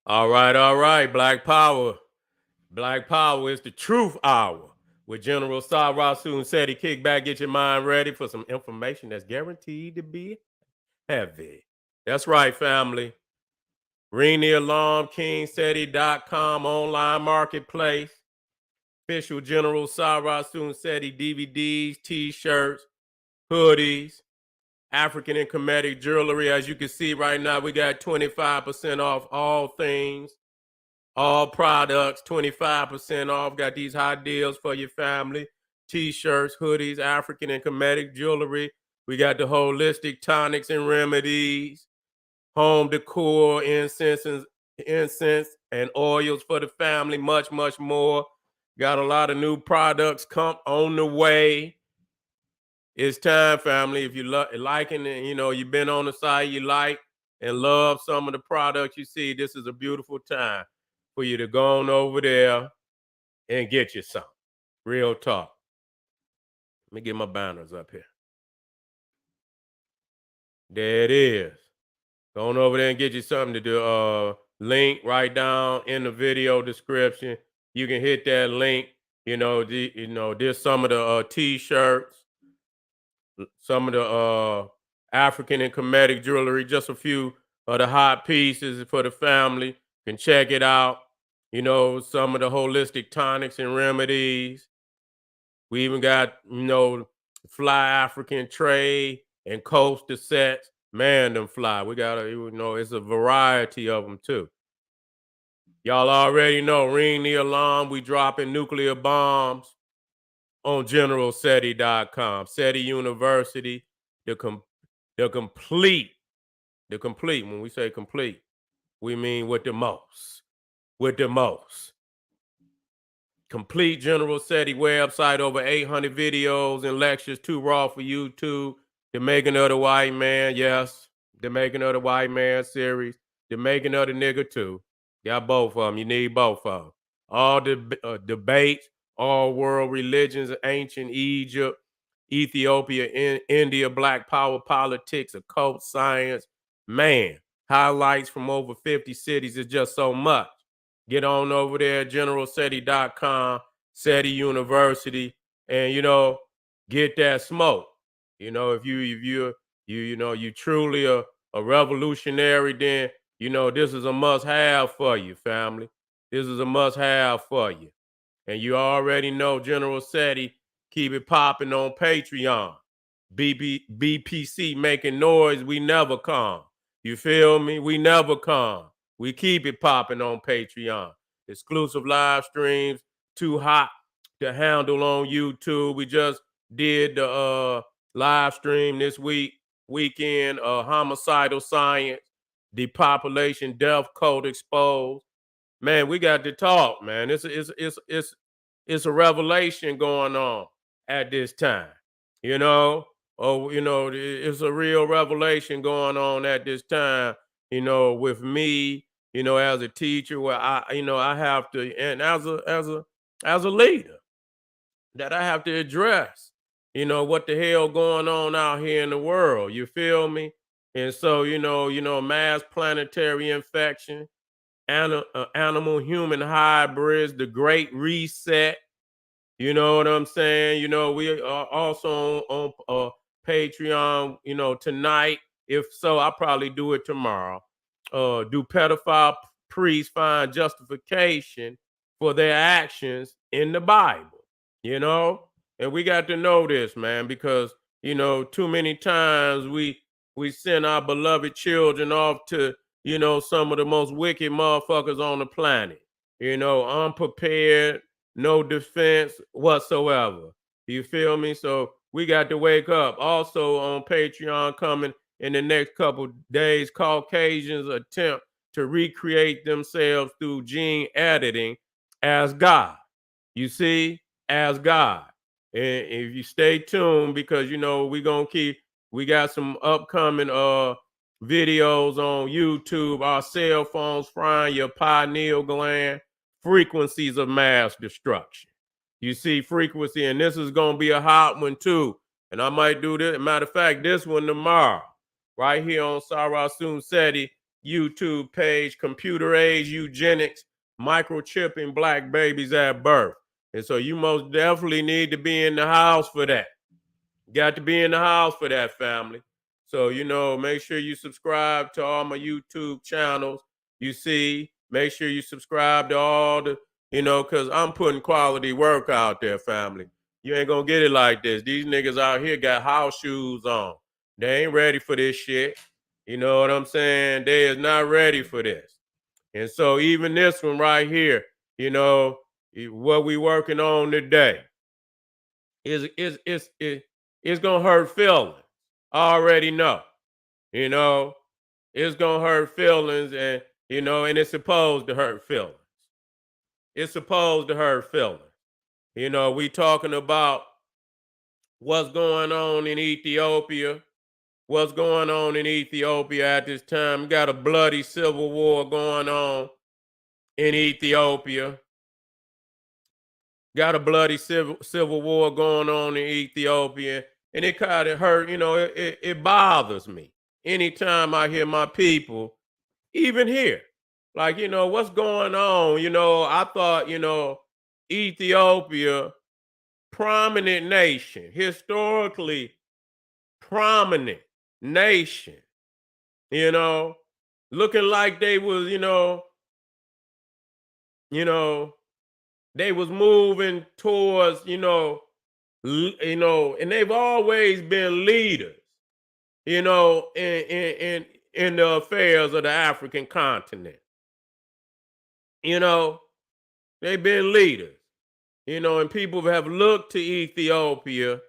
All right. Black Power. Black Power is the truth hour with General Sara Seti. Kick back, get your mind ready for some information that's guaranteed to be heavy. That's right, family. Ring the alarm, kingseti.com online marketplace. Official General Sara Seti DVDs, t-shirts, hoodies, African and Kemetic jewelry. As you can see right now, we got 25% off all things. All products, 25% off. Got these hot deals for your family. T-shirts, hoodies, African and Kemetic jewelry. We got the holistic tonics and remedies, home decor, incense and oils for the family, much, much more. Got a lot of new products come on the way. It's time, family. If you liking it, you've been on the side you like and love some of the products you see, this is a beautiful time for you to go on over there and get you some. Real talk. Let me get my banners up here. There it is. Go on over there and get you something to do. Link right down in the video description. You can hit that link. There's some of the t-shirts, some of the African and Kemetic jewelry, just a few of the hot pieces for the family. You can check it out. Some of the holistic tonics and remedies. We even got, fly African tray and coaster sets. Man, them fly. We got, it's a variety of them too. Y'all already know, ring the alarm. We dropping nuclear bombs on generalseti.com. Seti University, the complete, when we say complete, we mean with the most. Complete General Seti website, over 800 videos and lectures, too raw for YouTube. The Making of the White Man, yes. The Making of the White Man series. The Making of the Nigga too. Got both of them. You need both of them. All the debates, all world religions, ancient Egypt, Ethiopia, India, Black Power politics, occult science. Man, highlights from over 50 cities is just so much. Get on over there, generalseti.com, Seti University, and get that smoke. If you truly a revolutionary, then this is a must-have for you, family. This is a must-have for you. And you already know General Seti, keep it popping on Patreon. BPC making noise, we never come. You feel me? We never come. We keep it popping on Patreon. Exclusive live streams, too hot to handle on YouTube. We just did the live stream this weekend, homicidal science, depopulation, death code exposed. Man, we got to talk, man. It's a revelation going on at this time. It's a real revelation going on at this time, with me, as a teacher, where I have to, and as a leader, that I have to address, what the hell going on out here in the world. You feel me? And so, mass planetary infection, animal human hybrids, the great reset. You know what I'm saying? We are also on Patreon, tonight. If so, I'll probably do it tomorrow. Do pedophile priests find justification for their actions in the Bible? And we got to know this, man, because too many times we send our beloved children off to some of the most wicked motherfuckers on the planet. Unprepared, no defense whatsoever. You feel me? So we got to wake up. Also on Patreon, coming in the next couple days, Caucasians attempt to recreate themselves through gene editing as God. You see, as God. And if you stay tuned, because we got some upcoming videos on YouTube, our cell phones frying your pineal gland, frequencies of mass destruction. You see, frequency, and this is going to be a hot one too. And I might do this. Matter of fact, this one tomorrow, right here on Sara Seti. YouTube page, Computer Age Eugenics, Microchipping Black Babies at Birth. And so you most definitely need to be in the house for that. Got to be in the house for that, family. So, make sure you subscribe to all my YouTube channels. You see, make sure you subscribe to all the, because I'm putting quality work out there, family. You ain't gonna get it like this. These niggas out here got house shoes on. They ain't ready for this shit. You know what I'm saying? They is not ready for this. And so even this one right here, what we working on today it's gonna hurt feelings. I already know. You know, it's gonna hurt feelings, and it's supposed to hurt feelings. It's supposed to hurt feelings. We talking about what's going on in Ethiopia. What's going on in Ethiopia at this time? We got a bloody civil war going on in Ethiopia. Got a bloody civil war going on in Ethiopia, and it kind of hurt. It bothers me anytime I hear my people, even here, like what's going on. I thought Ethiopia, prominent nation, historically prominent nation. Looking like they was you know they was moving towards, and they've always been leaders, in the affairs of the African continent. They've been leaders, and people have looked to Ethiopia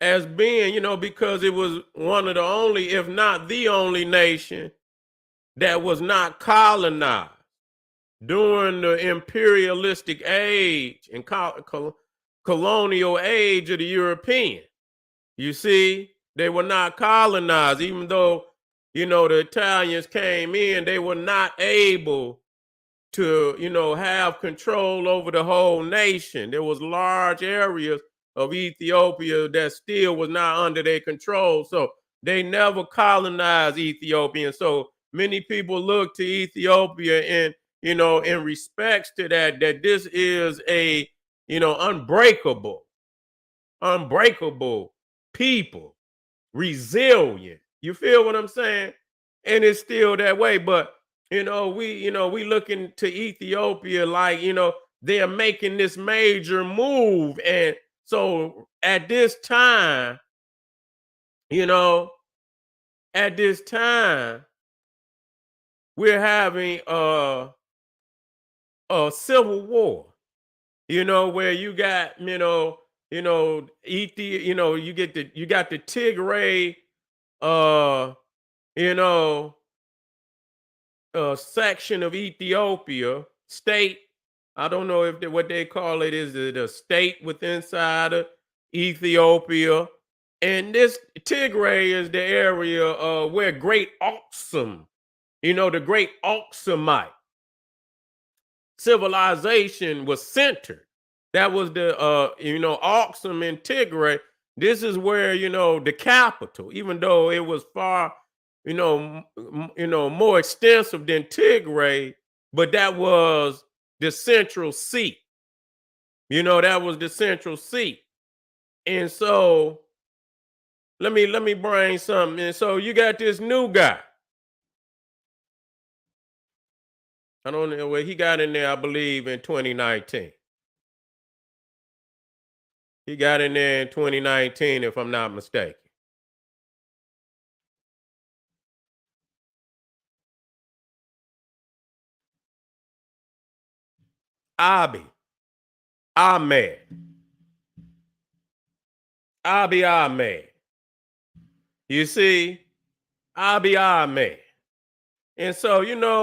as being, because it was one of the only, if not the only nation that was not colonized during the imperialistic age and colonial age of the European. You see, they were not colonized, even though, the Italians came in, they were not able to, have control over the whole nation. There was large areas of Ethiopia that still was not under their control. So they never colonized Ethiopia. And so many people look to Ethiopia and, in respects to that this is a, unbreakable people, resilient. You feel what I'm saying? And it's still that way. But we looking to Ethiopia like, they're making this major move. And so at this time, you know, at this time, we're having a civil war, where you got, you got the Tigray, uh, you know, section of Ethiopia, state. I don't know if what they call it is the state within inside of Ethiopia. And this Tigray is the area where Great Aksum, the Great Aksumite civilization was centered. That was the Aksum in Tigray. This is where the capital, even though it was far more extensive than Tigray, but that was the central seat. That was the central seat. And so let me bring something. And so you got this new guy. I don't know where he got in there, I believe, in 2019. He got in there in 2019, if I'm not mistaken. Abiy Ahmed. Abiy Ahmed. You see, Abiy Ahmed. And so,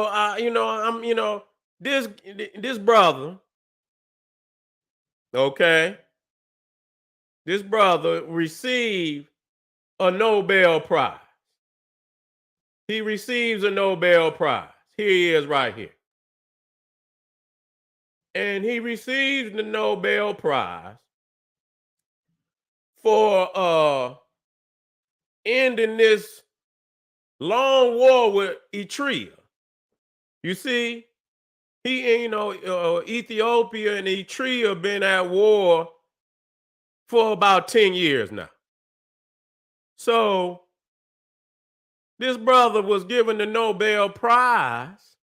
I'm, this brother, okay, this brother received a Nobel Prize. He receives a Nobel Prize. Here he is right here. And he receives the Nobel Prize for ending this long war with Eritrea. You see, Ethiopia and Eritrea been at war for about 10 years now. So this brother was given the Nobel Prize.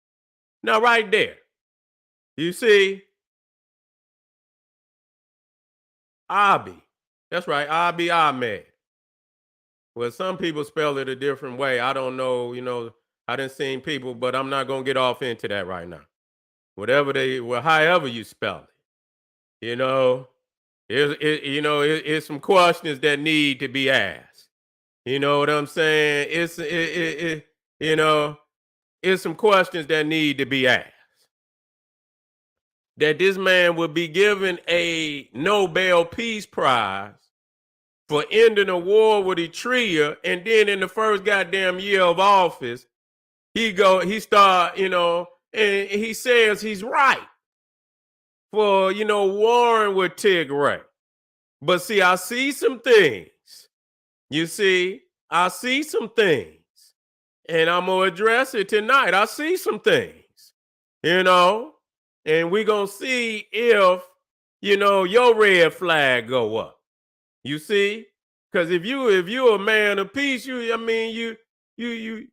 Now, right there, you see, Abiy. That's right, Abiy Ahmed. Well, some people spell it a different way. I don't know, I didn't see people, but I'm not going to get off into that right now. However you spell it, it's some questions that need to be asked. You know what I'm saying? It's some questions that need to be asked. That this man would be given a Nobel Peace Prize for ending a war with Eritrea, and then in the first goddamn year of office, he start, and he says he's right for, warring with Tigray. But see, I see some things. You see, I see some things. And I'm going to address it tonight. I see some things, and we're going to see if, your red flag go up. You see? Because if you're a man of peace, you bring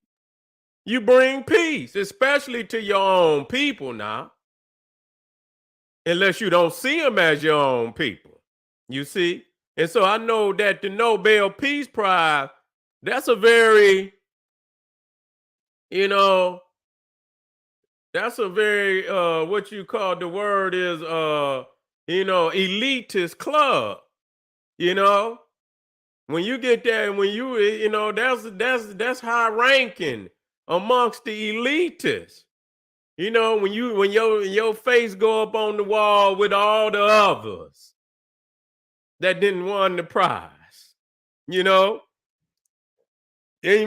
peace, especially to your own people now. Unless you don't see them as your own people. You see? And so I know that the Nobel Peace Prize, that's a very, that's a very what you call, the word is elitist club. When you get there, that's high ranking amongst the elitists. When your face go up on the wall with all the others that didn't win the prize, and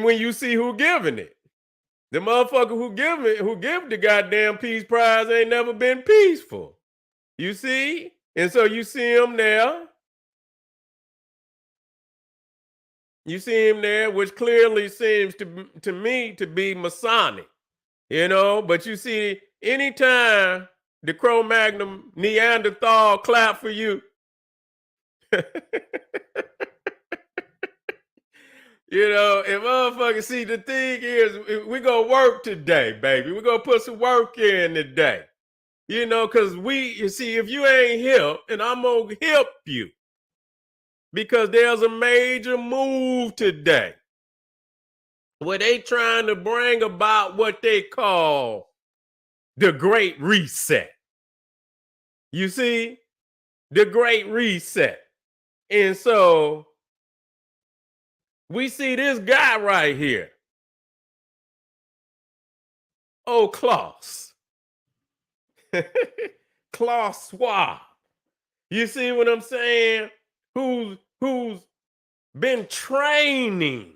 when you see who giving it, the motherfucker who give the goddamn peace prize ain't never been peaceful. You see? And so you see him there. You see him there, which clearly seems to me to be Masonic. But you see, anytime the Cro-Magnon Neanderthal clap for you, if motherfuckers, see, the thing is, we gonna work today, baby. We're gonna put some work in today. Because you see, if you ain't hip, and I'm gonna hip you, because there's a major move today where they trying to bring about what they call the Great Reset. You see? The Great Reset. And so we see this guy right here. Oh, Klaus. Klaus Schwab. You see what I'm saying? Who's been training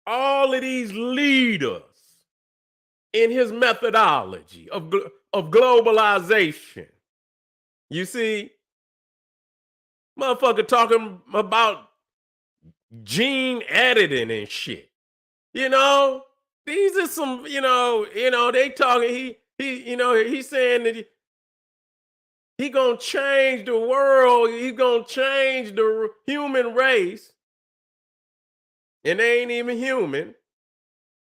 all of these leaders in his methodology of globalization. You see, motherfucker talking about gene editing and shit. These are some, they talking, he's saying that he gonna change the world, he gonna change the human race, and they ain't even human,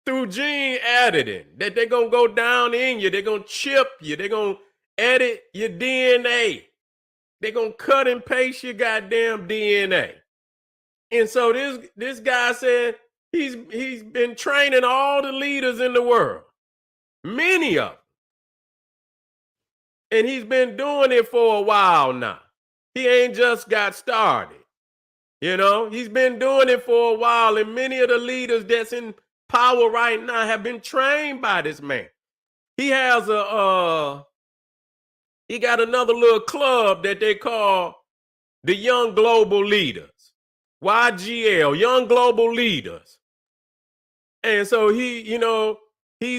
through gene editing, that they're gonna go down in you, they're gonna chip you, they're gonna edit your DNA. They're gonna cut and paste your goddamn DNA. And so this guy said he's been training all the leaders in the world, many of them. And he's been doing it for a while now. He ain't just got started. He's been doing it for a while, and many of the leaders that's in power right now have been trained by this man. He has he got another little club that they call the Young Global Leaders, YGL, Young Global Leaders. And so he's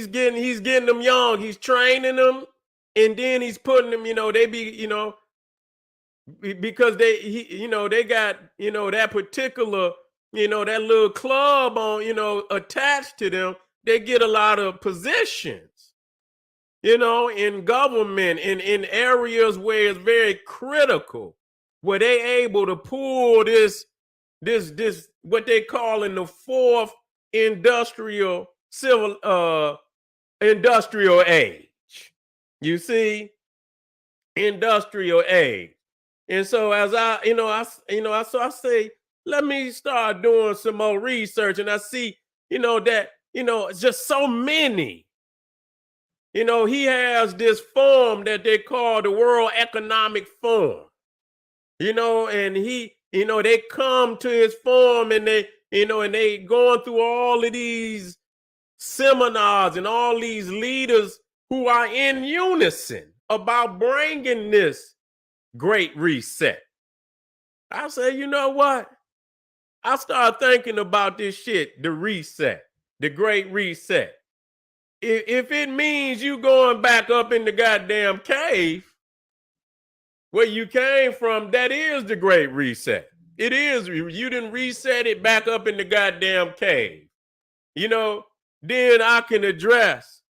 getting them young, he's training them, and then he's putting them, they be, because they got, that particular that little club on, attached to them, they get a lot of positions, in government, in areas where it's very critical, where they able to pull this what they call in the fourth industrial age. You see, industrial age. And so as I say, let me start doing some more research, and I see, that, it's just so many. He has this forum that they call the World Economic Forum. And they come to his forum, and they going through all of these seminars and all these leaders who are in unison about bringing this great reset. I say, you know what? I start thinking about this shit, the reset, the great reset. If it means you going back up in the goddamn cave where you came from, that is the great reset. It is. You didn't reset it back up in the goddamn cave. Then I can address,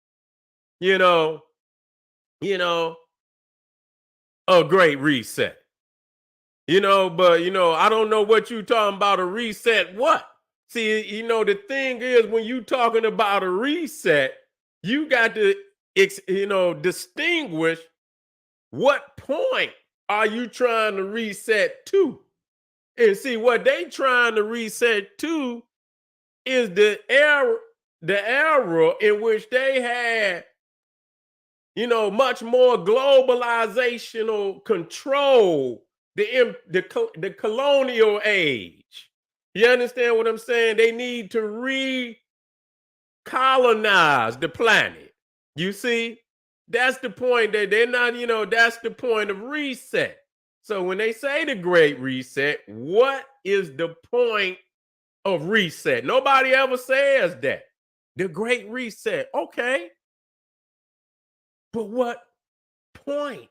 you know, a great reset. But I don't know what you talking about, a reset what? See, the thing is, when you talking about a reset, you got to distinguish what point are you trying to reset to. And see, what they trying to reset to is the era in which they had much more globalizational control, the colonial age. You understand what I'm saying? They need to recolonize the planet. You see, that's the point, that they're not, that's the point of reset. So when they say the great reset, what is the point of reset? Nobody ever says that. The great reset. Okay. But what point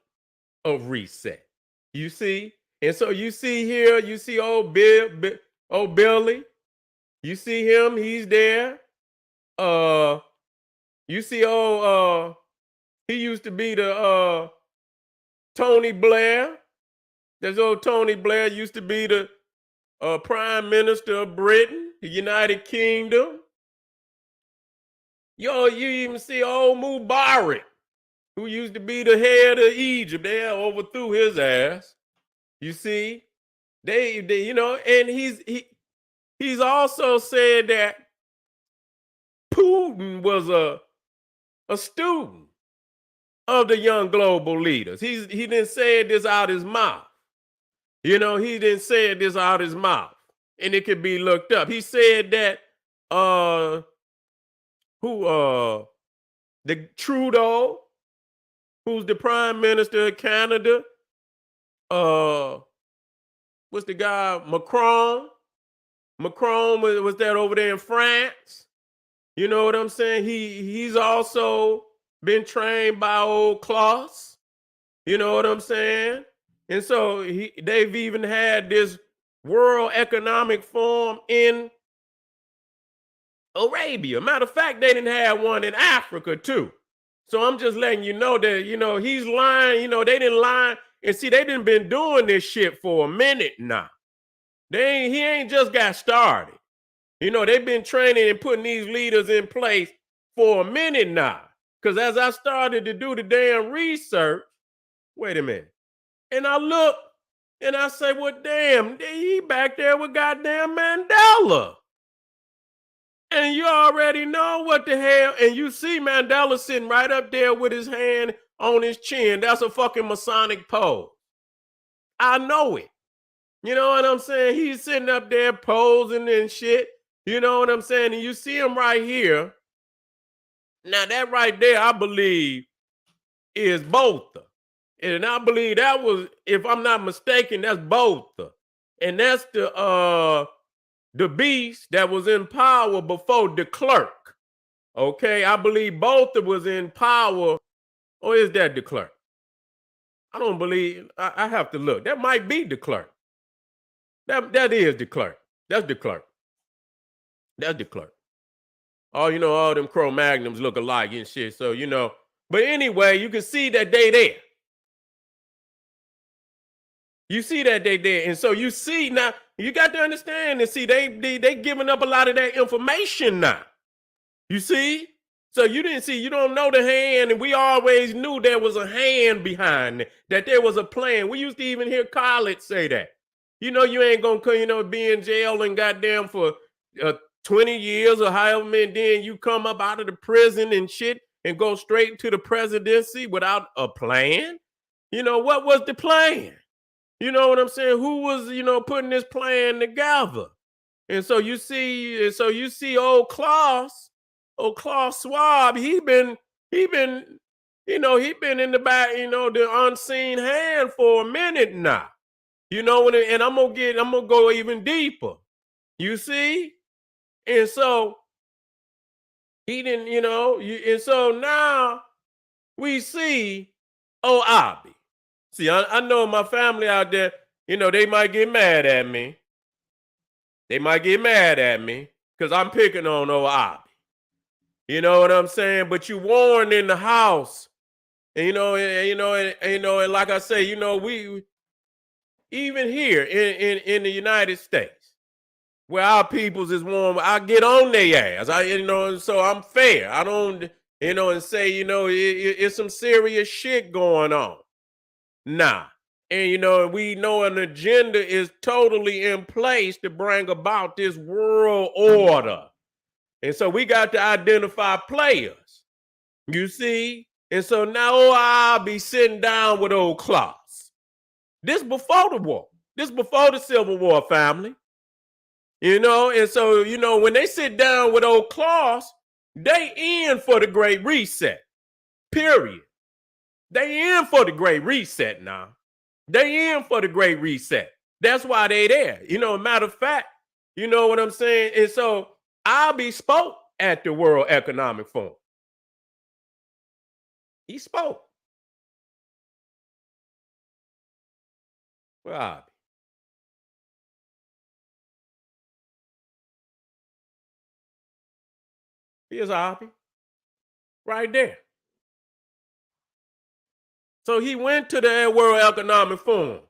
of reset? You see? And so you see here, you see old Billy. You see him, he's there. You see he used to be the Tony Blair. There's old Tony Blair used to be the Prime Minister of Britain, the United Kingdom. You even see old Mubarak, who used to be the head of Egypt. They overthrew his ass. You see, they and he's also said that Putin was a student of the young global leaders. He didn't say this out his mouth. He didn't say this out his mouth, and it could be looked up. He said that the Trudeau, who's the Prime Minister of Canada, what's the guy, Macron? Macron was that over there in France. You know what I'm saying? He's also been trained by old Klaus. You know what I'm saying? And so they've even had this World Economic Forum in Arabia. Matter of fact, they didn't have one in Africa too. So I'm just letting you know that, he's lying. They didn't lie. And see, they didn't been doing this shit for a minute now. He ain't just got started. They've been training and putting these leaders in place for a minute now. Because as I started to do the damn research, wait a minute. And I look and I say, well, damn, he back there with goddamn Mandela. And you already know what the hell. And you see Mandela sitting right up there with his hand on his chin. That's a fucking Masonic pose. I know it. You know what I'm saying? He's sitting up there posing and shit. You know what I'm saying? And you see him right here. Now that right there, I believe, is Botha. And I believe that was, if I'm not mistaken, that's Botha. And that's the beast that was in power before de Klerk. Okay, I believe Botha was in power. Or is that de Klerk? I don't believe, I have to look. That might be de Klerk. That is de Klerk. That's de Klerk. That's the clerk. All them Cro-Magnums look alike and shit. So, but anyway, you can see that they there. You see that they there. And so you see now, you got to understand and see they giving up a lot of that information now. You see? So you don't know the hand, and we always knew there was a hand behind it, that there was a plan. We used to even hear Khaled say that. You ain't gonna, be in jail and goddamn for 20 years or however many, then you come up out of the prison and shit and go straight to the presidency without a plan. What was the plan? You know what I'm saying? Who was, putting this plan together? And so you see old Klaus Schwab, he been, he been in the back, the unseen hand for a minute now. And I'm gonna go even deeper. You see? And so he didn't, and so now we see, Abi. See, I know my family out there, they might get mad at me. They might get mad at me because I'm picking on Abi. You know what I'm saying? But you warned in the house. And and like I say, we even here in the United States, where our peoples is warm, I get on their ass. So I'm fair. I don't, and say, it's some serious shit going on. Nah. And we know an agenda is totally in place to bring about this world order. And so we got to identify players. You see? And so now I'll be sitting down with old Klaus. This before the war. This before the Civil War, family. And so, when they sit down with old Klaus, they in for the Great Reset. Period. They in for the Great Reset now. They in for the Great Reset. That's why they there. Matter of fact, you know what I'm saying? And so I'll be spoke at the World Economic Forum. He spoke. Where Abi? Here's Abi. Right there. So he went to the World Economic Forum.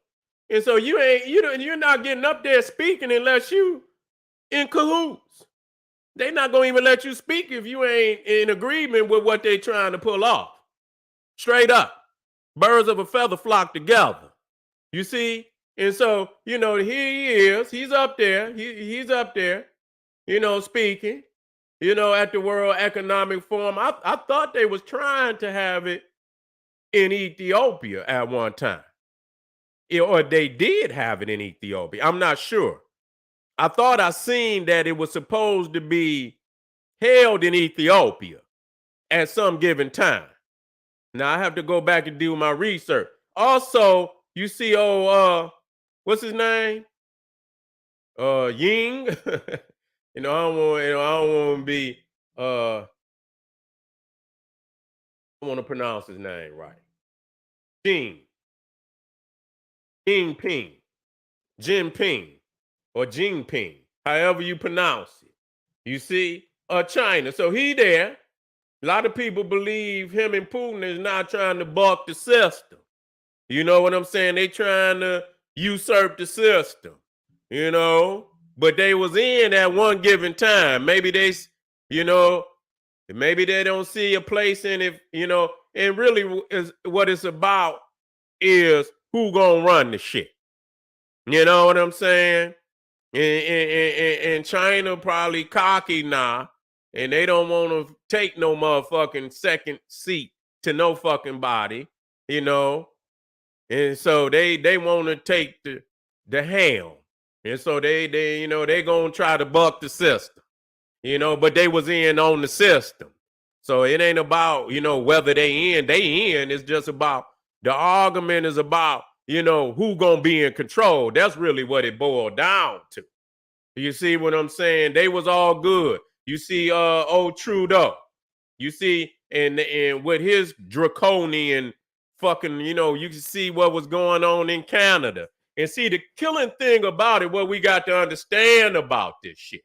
And so you're not getting up there speaking unless you in cahoots. They're not going to even let you speak if you ain't in agreement with what they're trying to pull off. Straight up. Birds of a feather flock together. You see? And so, here he is. He's up there. He's up there, speaking, at the World Economic Forum. I thought they was trying to have it in Ethiopia at one time. Or they did have it in Ethiopia. I'm not sure. I thought I seen that it was supposed to be held in Ethiopia at some given time. Now I have to go back and do my research. Also, you see, what's his name? Ying. I don't want to be. I want to pronounce his name right. Jinping, or Jinping, however you pronounce it. You see, China. So he there. A lot of people believe him and Putin is not trying to buck the system. You know what I'm saying? They trying to usurp the system, but they was in at one given time. Maybe maybe they don't see a place in it, and really is what it's about is who gonna run the shit. You know what I'm saying? And China probably cocky now, and they don't want to take no motherfucking second seat to no fucking body, and so they want to take the helm, and so they gonna try to buck the system, but they was in on the system, so it ain't about whether they in. It's just about the argument is about who gonna be in control. That's really what it boiled down to. You see what I'm saying? They was all good. You see, old Trudeau. You see, and with his draconian fucking, you can see what was going on in Canada. And see, the killing thing about it, what we got to understand about this shit.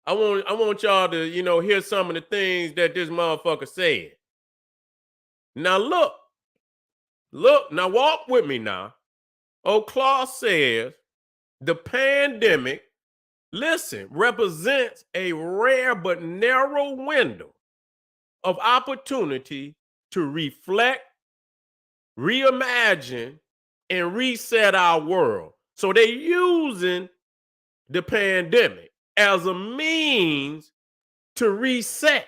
I want y'all to, hear some of the things that this motherfucker said. Now look, now walk with me now. Klaus says the pandemic, listen, represents a rare but narrow window of opportunity to reflect, reimagine, and reset our world. So they're using the pandemic as a means to reset.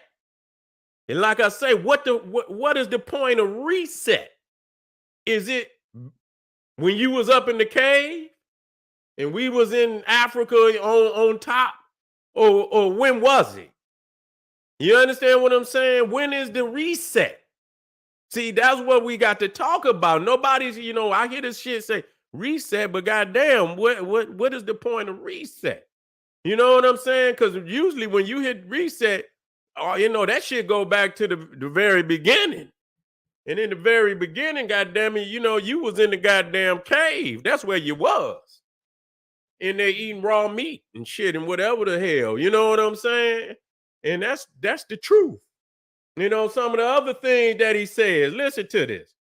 And like I say, what is the point of reset? Is it when you was up in the cave and we was in Africa on top? Or when was it? You understand what I'm saying? When is the reset? See, that's what we got to talk about. Nobody's, I hear this shit say reset, but goddamn, what is the point of reset? You know what I'm saying? Because usually when you hit reset, that shit go back to the very beginning. And in the very beginning, goddamn it, you was in the goddamn cave. That's where you was. And they eating raw meat and shit and whatever the hell. You know what I'm saying? And that's the truth. Some of the other things that he says, listen to this.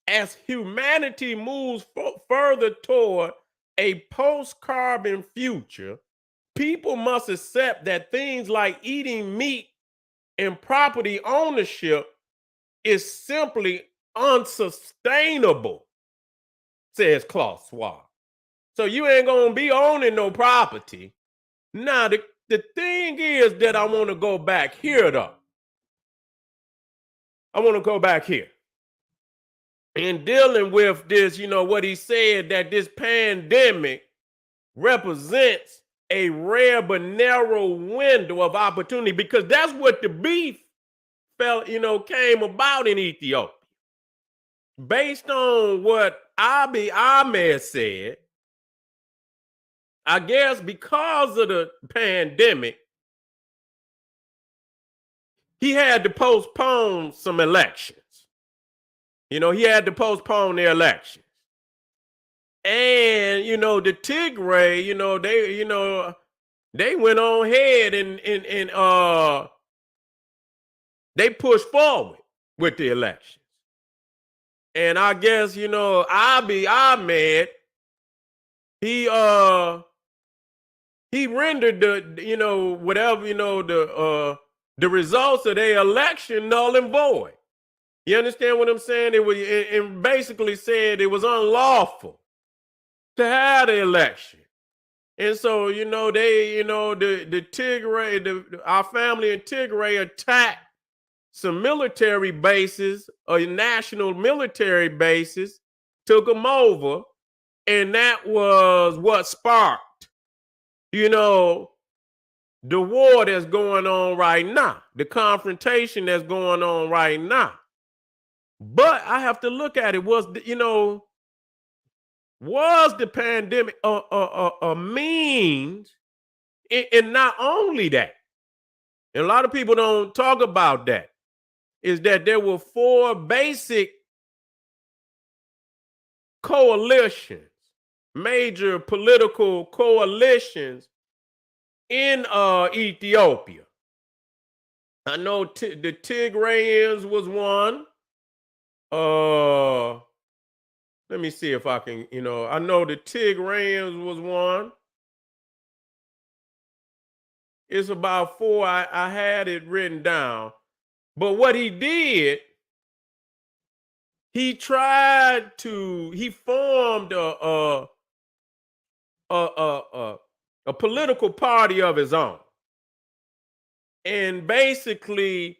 As humanity moves further toward a post-carbon future, people must accept that things like eating meat and property ownership is simply unsustainable, says Klaus Schwab. So you ain't gonna be owning no property. Now, the thing is that I want to go back here, though. I want to go back here. In dealing with this, what he said, that this pandemic represents a rare but narrow window of opportunity, because that's what the beef came about in Ethiopia. Based on what Abiy Ahmed said, I guess because of the pandemic, he had to postpone some elections. He had to postpone the elections. And, the Tigray, they went on ahead and they pushed forward with the elections. And I guess, Abiy Ahmed, he rendered the results of their election null and void. You understand what I'm saying? It basically said it was unlawful to have the election. And so, the Tigray, our family in Tigray attacked some military bases, or national military bases, took them over. And that was what sparked, the war that's going on right now, the confrontation that's going on right now. But I have to look at it. Was the pandemic a means? And not only that, and a lot of people don't talk about that, is that there were 4 basic coalitions, major political coalitions in Ethiopia. I know the Tigrayans was one. Let me see if I can, I know the Tigrayans was one. It's about 4. I had it written down. But what he did, he formed a political party of his own. And basically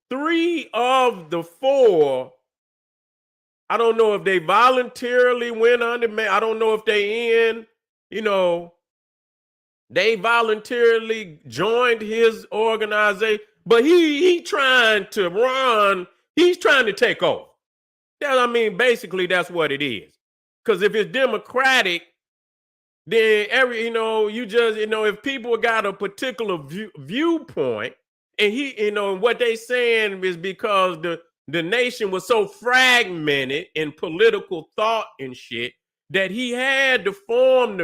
3 of the 4, I don't know if they voluntarily went under, I don't know if they they voluntarily joined his organization, but he's trying to take over. Basically that's what it is. Because if it's democratic, then if people got a particular viewpoint, and what they saying is because the nation was so fragmented in political thought and shit, that he had to form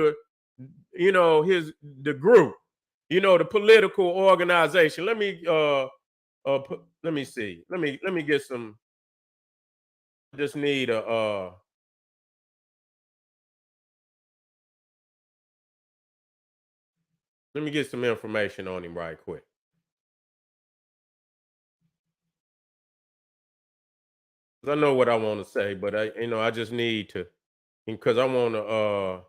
the group, the political organization. Let me see. Let me get some. Just need a let me get some information on him right quick. I know what I want to say, but I just need to, because I want to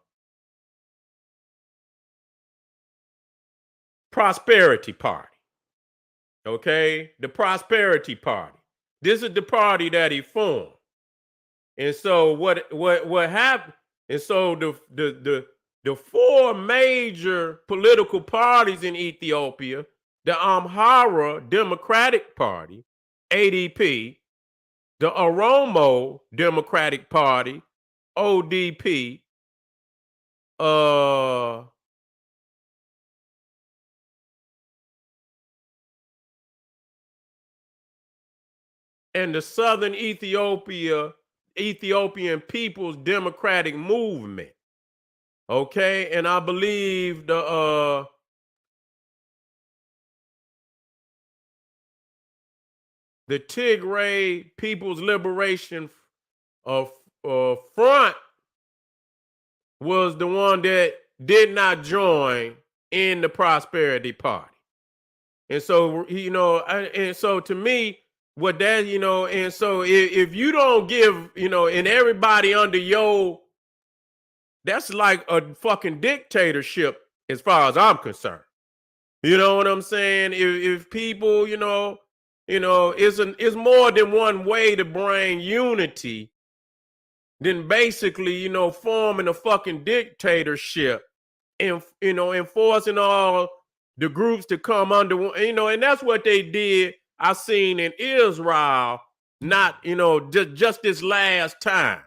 prosperity party. Okay, the prosperity party. This is the party that he formed. And so what happened? And so the four major political parties in Ethiopia, the Amhara Democratic Party, ADP, the Oromo Democratic Party, ODP, uh, and the Southern Ethiopian People's Democratic Movement. Okay, and I believe the Tigray People's Liberation of Front was the one that did not join in the Prosperity Party. And so, and so to me, what that, and so if you don't give, and everybody under that's like a fucking dictatorship as far as I'm concerned. You know what I'm saying? If people, it's more than one way to bring unity than basically, forming a fucking dictatorship and, enforcing all the groups to come under, and that's what they did. I seen in Israel, not, just this last time.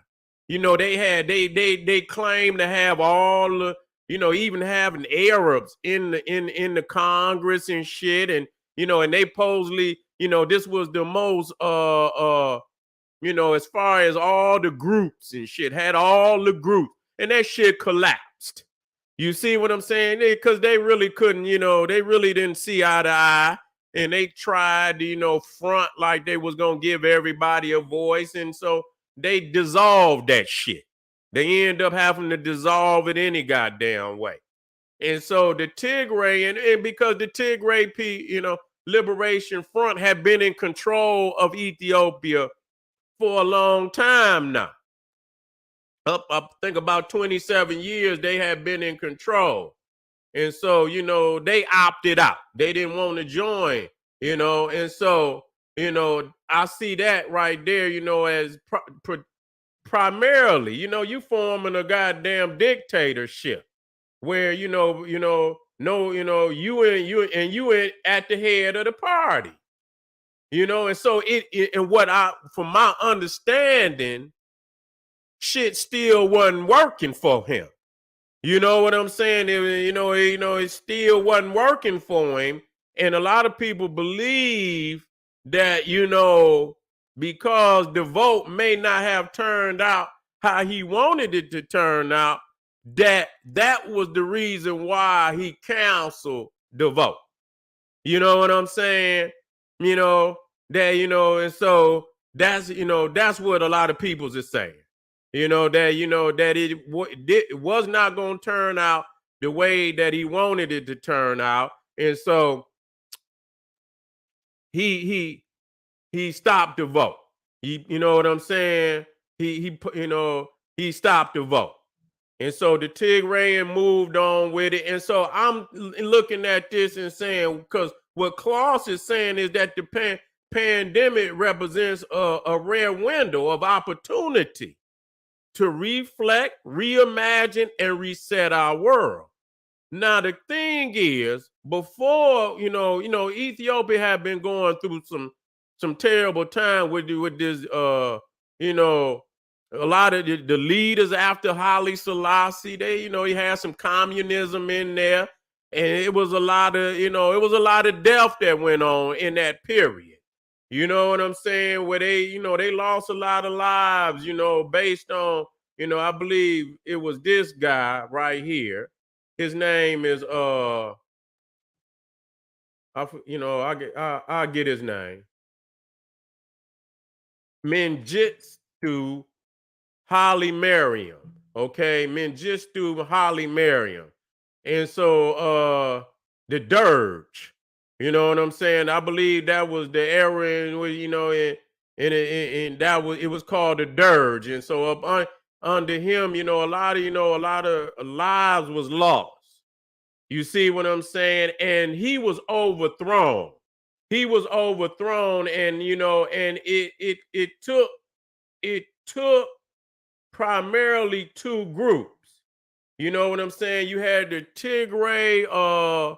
They claim to have all the, even having Arabs in the Congress and shit, and and they supposedly, this was the most as far as all the groups and shit, had all the groups, and that shit collapsed. You see what I'm saying? Because they really couldn't, they really didn't see eye to eye, and they tried to, front like they was gonna give everybody a voice, and so they dissolved that shit. They end up having to dissolve it any goddamn way. And so the Tigray, and because the Tigray, Liberation Front had been in control of Ethiopia for a long time now. I think about 27 years they had been in control. And so, they opted out. They didn't want to join, and so, I see that right there, as primarily, you forming a goddamn dictatorship where, no, you at the head of the party, and so and from my understanding, shit still wasn't working for him. You know what I'm saying? It still wasn't working for him. And a lot of people believe that, because the vote may not have turned out how he wanted it to turn out, that was the reason why he canceled the vote. You know what I'm saying? And so that's what a lot of people's is saying. That it was not going to turn out the way that he wanted it to turn out, and so he stopped the vote. You know what I'm saying? He stopped the vote, and so the Tigrayan moved on with it. And so I'm looking at this and saying, because what Klaus is saying is that the pandemic represents a rare window of opportunity to reflect, reimagine, and reset our world. Now the thing is, before Ethiopia had been going through some terrible time with this a lot of the leaders after Haile Selassie, he had some communism in there, and it was a lot of death that went on in that period. You know what I'm saying? Where they lost a lot of lives, based on, I believe it was this guy right here. his name is I get his name. Mengistu Holly Mariam. Okay, Mengistu Holly Mariam. And so the dirge, you know what I'm saying? I believe that was the era in which, and that was, it was called the dirge. And so under him, a lot of lives was lost. You see what I'm saying? And he was overthrown. He was overthrown, and and it took primarily two groups. You know what I'm saying? You had the Tigray,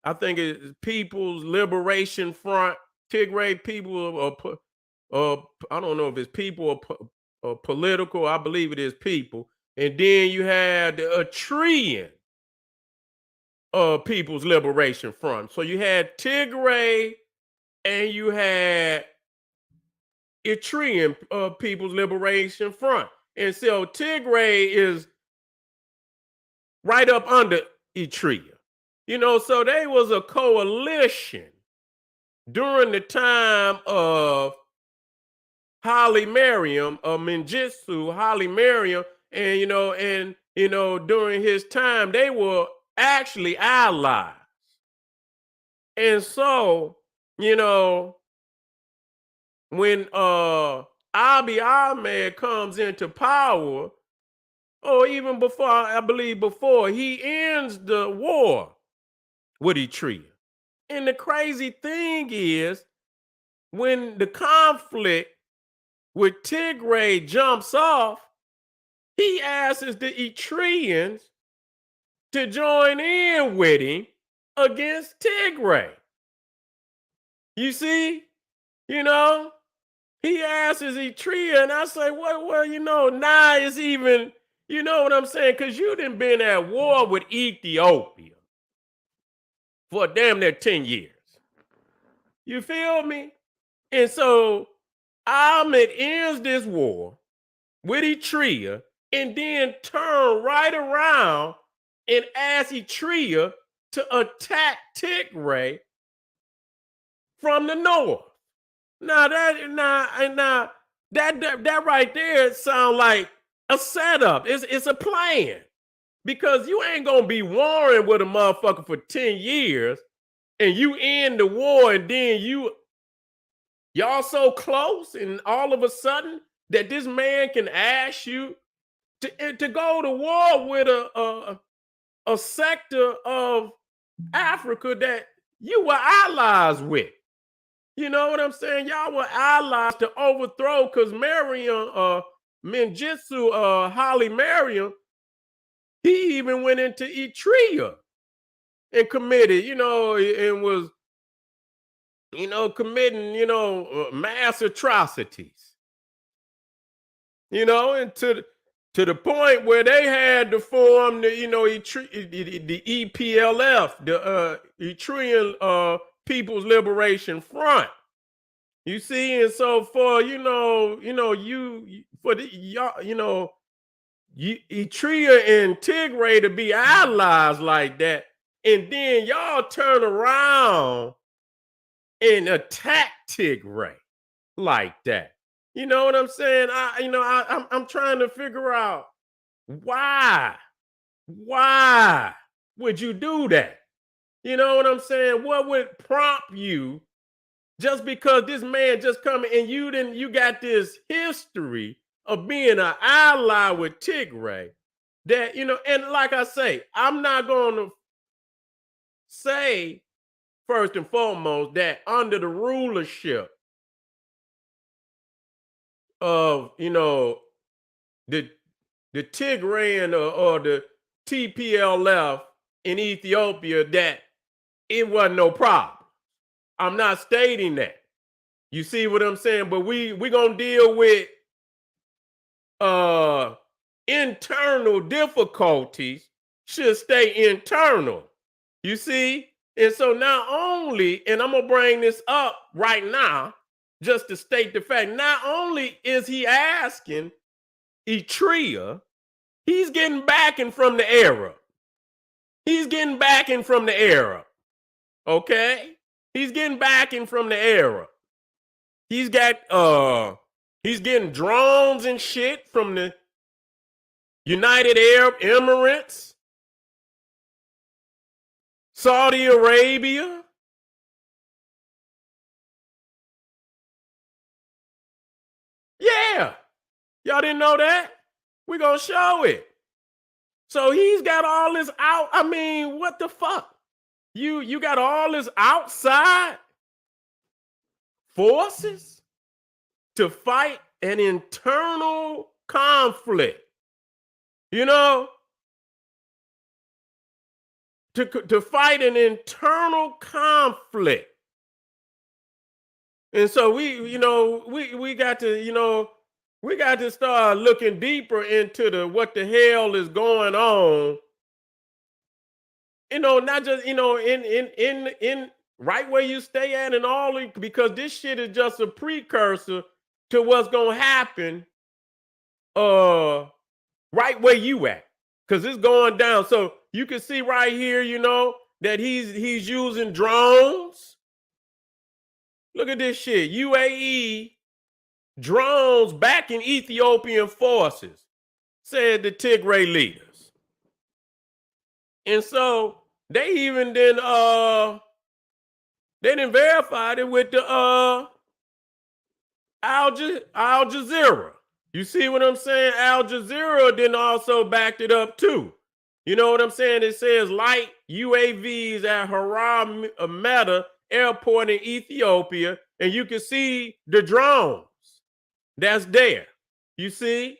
I think it's People's Liberation Front, Tigray People, I don't know if it's people or political. I believe it is people. And then you had the Eritrean People's Liberation Front. So you had Tigray and you had Eritrean People's Liberation Front. And so Tigray is right up under Eritrea. So they was a coalition during the time of Holly Mariam, Mengistu Holly Mariam, and during his time they were actually allies. And so, when Abiy Ahmed comes into power, or even before, I believe before, he ends the war with Eritrea. And the crazy thing is, when the conflict with Tigray jumps off, he asks the Eritreans to join in with him against Tigray. You see, he asks Eritrea, and I say, well, now it's even, you know what I'm saying? Because you done been at war with Ethiopia for damn near 10 years. You feel me? And so Ahmed ends this war with Eritrea and then turn right around and ask Eritrea to attack Tigray from the north. Now that right there sounds like a setup. It's a plan. Because you ain't gonna be warring with a motherfucker for 10 years and you end the war, and then y'all so close, and all of a sudden that this man can ask you to go to war with a sector of Africa that you were allies with. You know what I'm saying? Y'all were allies to overthrow, because Mengistu Holly Mariam, he even went into Eritrea and committed, and was, committing, mass atrocities, and to the point where they had to form the, the EPLF, the Eritrean People's Liberation Front. You see, and so for for the y'all, Eritrea and Tigray to be allies like that, and then y'all turn around and attack Tigray like that. You know what I'm saying? I'm trying to figure out why would you do that? You know what I'm saying? What would prompt you, just because this man just coming and you got this history of being an ally with Tigray, that, and like I say, I'm not going to say first and foremost that under the rulership of, the Tigrayan, or the TPLF in Ethiopia, that it wasn't no problem. I'm not stating that. You see what I'm saying? But we gonna deal with internal difficulties, should stay internal. You see? And so not only, and I'm gonna bring this up right now, just to state the fact, not only is he asking Eritrea, he's getting backing from the Arab. He's getting backing from the Arab. Okay? He's getting backing from the Arab. He's getting drones and shit from the United Arab Emirates, Saudi Arabia. Yeah. Y'all didn't know that? We're gonna show it. So he's got all this out. I mean, what the fuck? You got all this outside forces to fight an internal conflict. You know, to fight an internal conflict. And so we got to start looking deeper into what the hell is going on. Not just in right where you stay at and all, because this shit is just a precursor to what's gonna happen right where you at, because it's going down. So you can see right here, that he's using drones. Look at this shit. UAE drones backing Ethiopian forces, said the Tigray leaders. And so they even then they didn't verify it with the Al Jazeera. You see what I'm saying? Al Jazeera then also backed it up too. You know what I'm saying? It says light UAVs at Haram Meta airport in Ethiopia, and you can see the drones that's there. You see?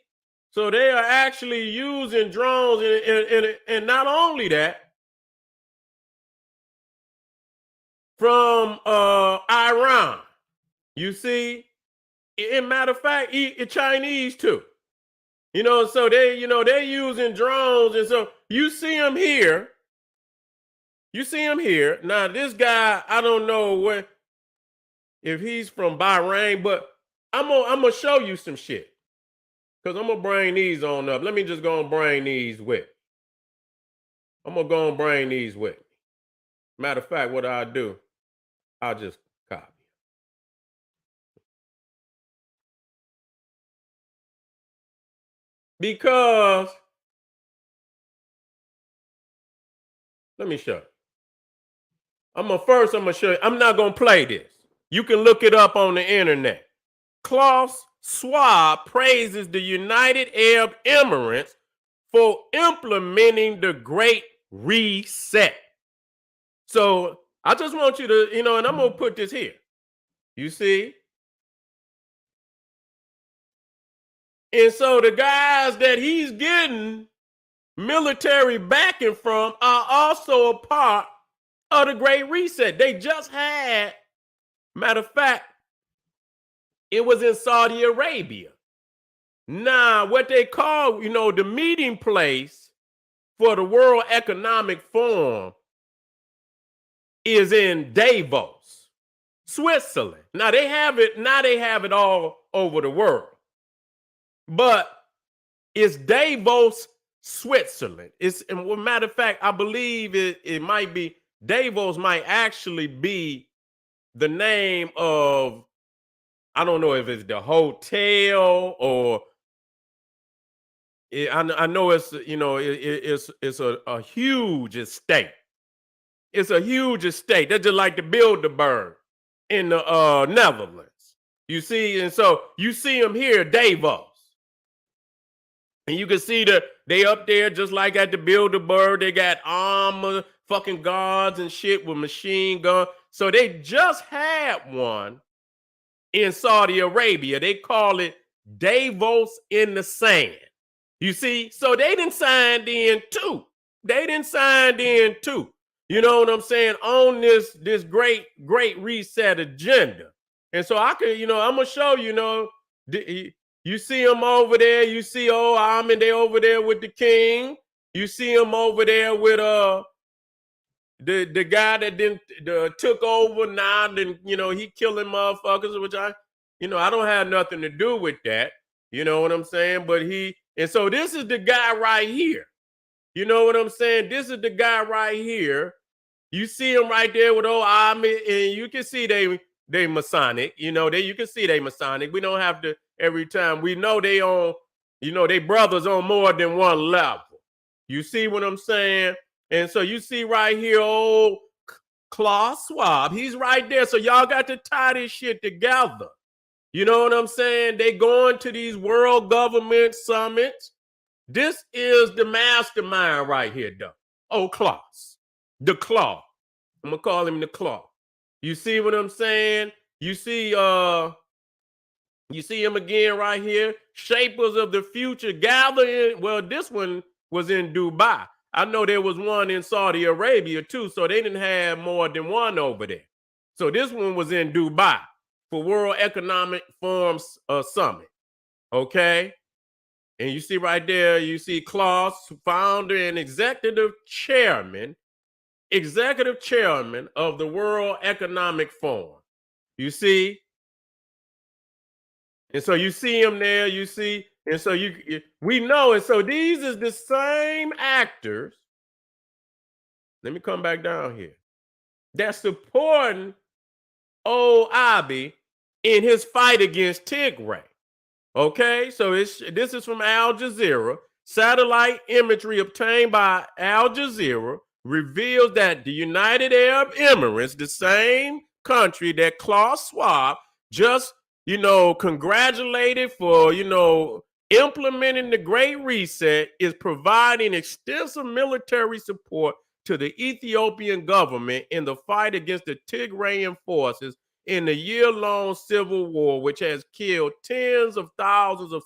So they are actually using drones, and not only that, from Iran. You see? In matter of fact, Chinese too. So they're using drones, and so you see them here. You see him here. Now, this guy, I don't know if he's from Bahrain, but I'm gonna show you some shit. Because I'm gonna bring these on up. Let me just go and bring these with. I'm gonna go and bring these with me. Matter of fact, what I'll do, I'll just copy. Because let me show you. I'm gonna show you. I'm not gonna play this. You can look it up on the internet. Klaus Schwab praises the United Arab Emirates for implementing the Great Reset. So I just want you to, and I'm gonna put this here. You see? And so the guys that he's getting military backing from are also a part of the Great Reset. They just had, matter of fact, it was in Saudi Arabia. Now, what they call, the meeting place for the World Economic Forum is in Davos, Switzerland. Now they have it all over the world. But it's Davos, Switzerland. And matter of fact, I believe it might be, Davos might actually be the name of, I don't know if it's the hotel or I know it's, it's a huge estate. It's a huge estate. That's just like the Bilderberg in the Netherlands. You see, and so you see them here, Davos. And you can see they up there just like at the Bilderberg. They got armor, fucking guards and shit with machine gun. So they just had one in Saudi Arabia. They call it Davos in the sand. You see? So they didn't sign in too. You know what I'm saying? On this great reset agenda. And so I could, I'm gonna show you see them over there. You see Ahmed, they over there with the king. You see him over there with the guy that then took over now. Then he killing motherfuckers, which I don't have nothing to do with that. You know what I'm saying? But and so this is the guy right here. You know what I'm saying? This is the guy right here. You see him right there with old Ahmed, and you can see they Masonic. You know, you can see they Masonic. We don't have to every time. We know they on, they brothers on more than one level. You see what I'm saying? And so you see right here, old Klaus Schwab. He's right there. So y'all got to tie this shit together. You know what I'm saying? They going to these world government summits. This is the mastermind right here, though. Oh, Klaus. The Claw. I'm gonna call him the Claw. You see what I'm saying? You see him again right here. Shapers of the future gather in. Well, this one was in Dubai. I know there was one in Saudi Arabia too, so they didn't have more than one over there. So this one was in Dubai for World Economic Forum Summit. Okay. And you see right there, you see Klaus, founder and executive chairman of the World Economic Forum. You see? And so you see him there, you see, and so we know it. So these is the same actors. Let me come back down here. That's supporting old Abiy in his fight against Tigray. Okay, so this is from Al Jazeera. Satellite imagery obtained by Al Jazeera reveals that the United Arab Emirates, the same country that Klaus Schwab just, congratulated for, implementing the Great Reset, is providing extensive military support to the Ethiopian government in the fight against the Tigrayan forces in the year-long civil war, which has killed tens of thousands of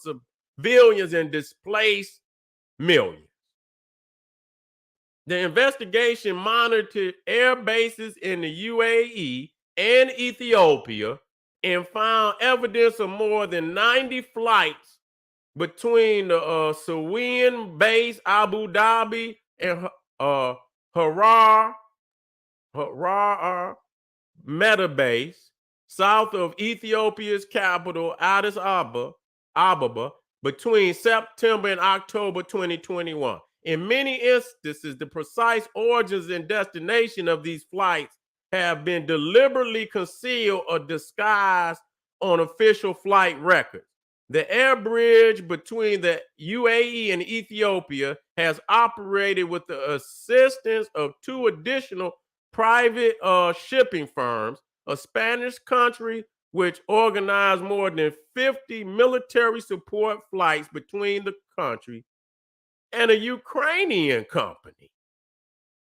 civilians and displaced millions. The investigation monitored air bases in the UAE and Ethiopia and found evidence of more than 90 flights between the Suten base, Abu Dhabi, and Harar Meta base, south of Ethiopia's capital, Addis Ababa, between September and October 2021. In many instances, the precise origins and destination of these flights have been deliberately concealed or disguised on official flight records. The air bridge between the UAE and Ethiopia has operated with the assistance of two additional private shipping firms, a Spanish country which organized more than 50 military support flights between the country, and a Ukrainian company.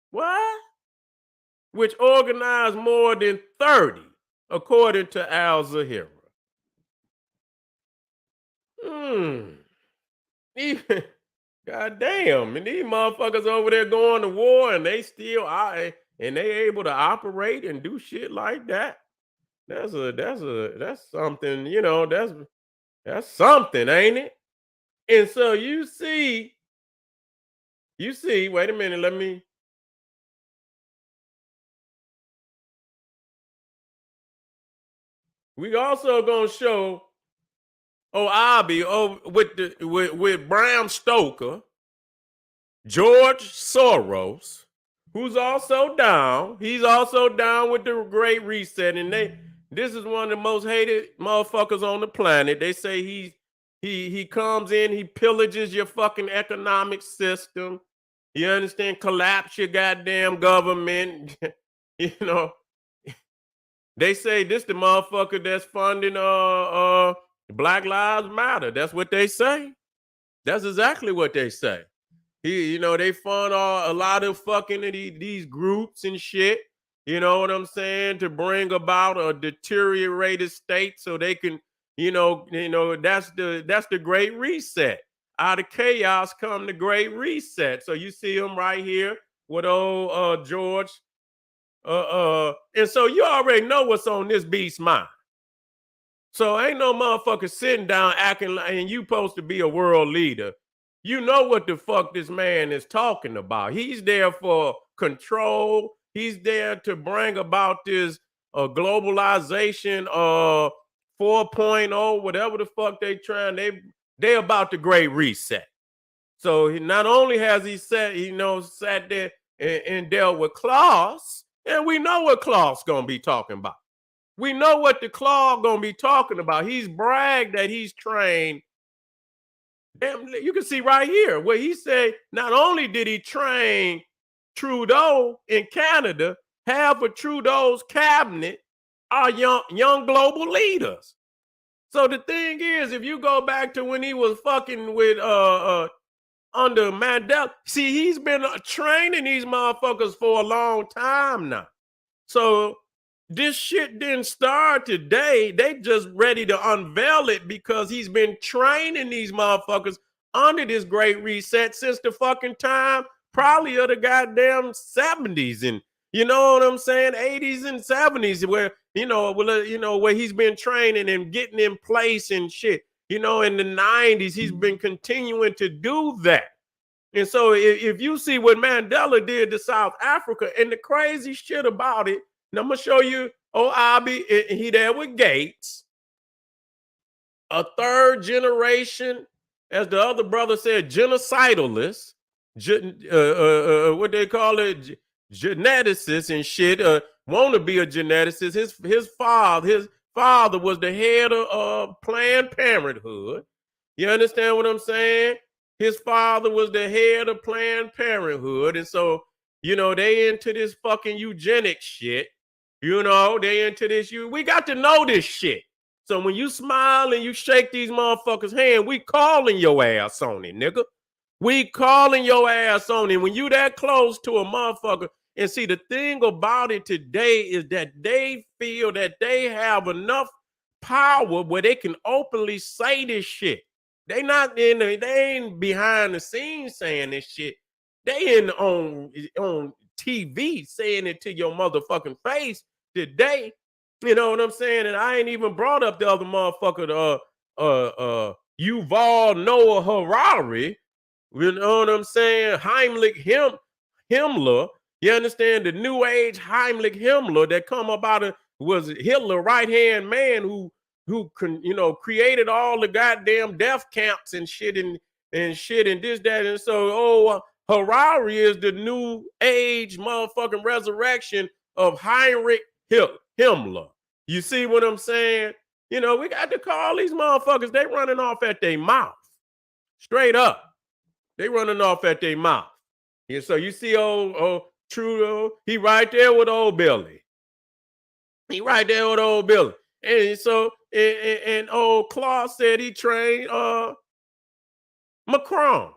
What? Which organized more than 30, according to Al Jazeera. Even, God damn, and these motherfuckers over there going to war and they still and they able to operate and do shit like that. That's something, that's something, ain't it? And so you see, wait a minute, we also gonna show Abiy with Bram Stoker, George Soros, who's also down. He's also down with the Great Reset, and this is one of the most hated motherfuckers on the planet. They say he comes in, he pillages your fucking economic system. You understand? Collapse your goddamn government. They say this the motherfucker that's funding Black Lives Matter. That's what they say. That's exactly what they say. They fund a lot of fucking these groups and shit. You know what I'm saying? To bring about a deteriorated state so they can, that's the Great Reset. Out of chaos come the Great Reset. So you see him right here with old George. And so you already know what's on this beast's mind. So ain't no motherfucker sitting down acting like, and you supposed to be a world leader. You know what the fuck this man is talking about. He's there for control. He's there to bring about this globalization 4.0, whatever the fuck they about the Great Reset. So not only has he sat there and dealt with Klaus, and we know what Klaus gonna be talking about. We know what the Klaus gonna be talking about. He's bragged that he's trained. You can see right here where he said not only did he train Trudeau in Canada, half of Trudeau's cabinet are young global leaders. So the thing is, if you go back to when he was fucking with under Mandela, see, he's been training these motherfuckers for a long time now. So this shit didn't start today. They just ready to unveil it because he's been training these motherfuckers under this great reset since the fucking time probably of the goddamn 70s and you know what I'm saying, 80s and 70s where where he's been training and getting in place and shit. In the 90s he's been continuing to do that. And so if you see what Mandela did to South Africa, and the crazy shit about it, and I'm gonna show you, Abi, he there with Gates, a third generation, as the other brother said, genocidalist, what they call it, geneticist and shit, want to be a geneticist. His father was the head of Planned Parenthood. You understand what I'm saying? His father was the head of Planned Parenthood. And so, they into this fucking eugenics shit. They into this. We got to know this shit. So when you smile and you shake these motherfuckers' hand, we calling your ass on it, nigga. We calling your ass on it. When you that close to a motherfucker, and see, the thing about it today is that they feel that they have enough power where they can openly say this shit. They ain't behind the scenes saying this shit. They on TV saying it to your motherfucking face today. You know what I'm saying? And I ain't even brought up the other motherfucker, Yuval Noah Harari. You know what I'm saying? Himmler. You understand the new age Heimlich Himmler that come about was Hitler right-hand man who created all the goddamn death camps and shit and this, that. And so, Harari is the new age motherfucking resurrection of Heinrich Himmler. You see what I'm saying? We got to call these motherfuckers, they running off at their mouth. Straight up. They running off at their mouth. And so you see old Trudeau, he right there with old Billy. He right there with old Billy. And so, and old Klaus said he trained Macron.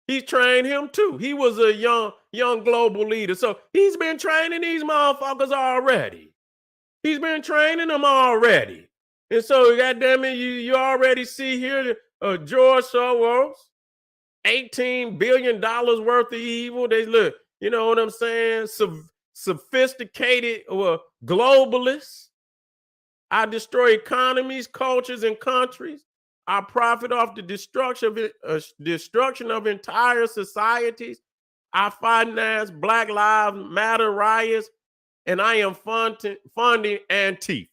He trained him too. He was a young global leader. So he's been training these motherfuckers already. He's been training them already. And so, goddamn it, you already see here George Soros, $18 billion worth of evil. They look, you know what I'm saying? Sophisticated globalists. I destroy economies, cultures, and countries. I profit off the destruction of entire societies. I finance Black Lives Matter riots, and I am funding Antifa.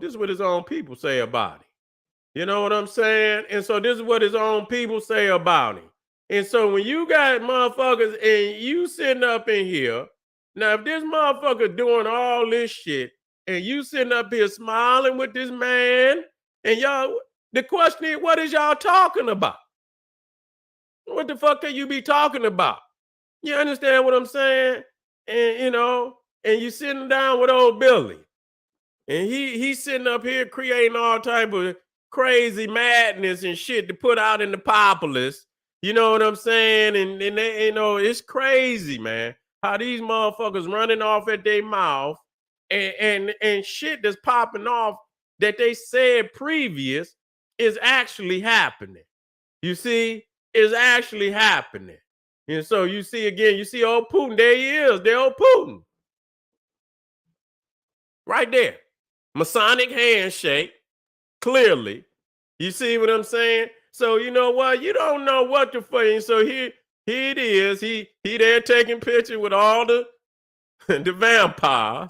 This is what his own people say about it. You know what I'm saying? And so this is what his own people say about him. And so when you got motherfuckers and you sitting up in here, now if this motherfucker doing all this shit and you sitting up here smiling with this man and y'all, the question is, what is y'all talking about? What the fuck can you be talking about? You understand what I'm saying? And and you sitting down with old Billy. And he's sitting up here creating all type of crazy madness and shit to put out in the populace. You know what I'm saying? And they, it's crazy, man, how these motherfuckers running off at their mouth and shit that's popping off that they said previous is actually happening. You see, is actually happening. And so you see again, you see old Putin, there he is, there old Putin. Right there. Masonic handshake, clearly. You see what I'm saying? So you know what? You don't know what to say. So here it is. He there taking pictures with all the vampires.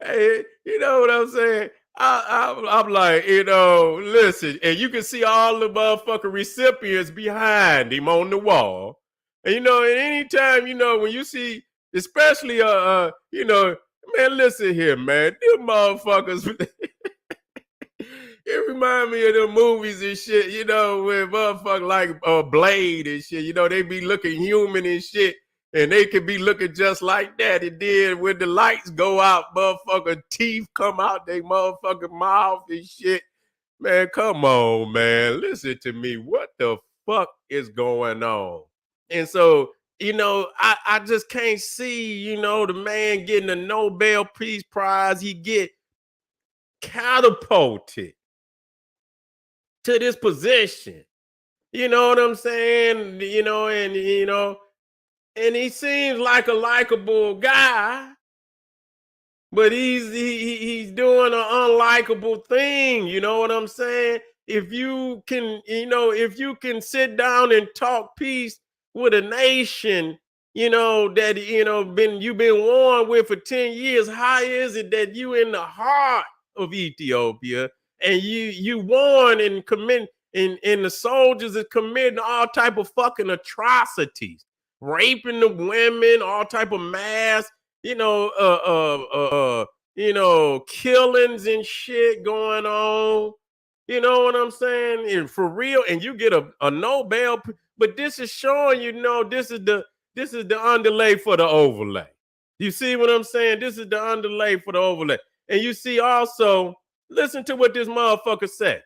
Hey, you know what I'm saying? I'm like, listen, and you can see all the motherfucking recipients behind him on the wall. And and anytime, when you see, especially man, listen here, man, them motherfuckers, it remind me of the movies and shit, where motherfuckers like Blade and shit, they be looking human and shit, and they could be looking just like that. And then when the lights go out, motherfucker teeth come out they motherfucking mouth and shit. Man, come on, man. Listen to me. What the fuck is going on? And so, I just can't see, the man getting a Nobel Peace Prize. He get catapulted to this position. You know what I'm saying? And he seems like a likable guy, but he's doing an unlikable thing. You know what I'm saying? If you can sit down and talk peace with a nation, that you've been warned with for 10 years, how is it that you in the heart of Ethiopia and you warn and commit and the soldiers are committing all type of fucking atrocities, raping the women, all type of mass, killings and shit going on. You know what I'm saying? And for real, and you get a Nobel, but this is showing this is the underlay for the overlay. You see what I'm saying? This is the underlay for the overlay. And you see also, listen to what this motherfucker said.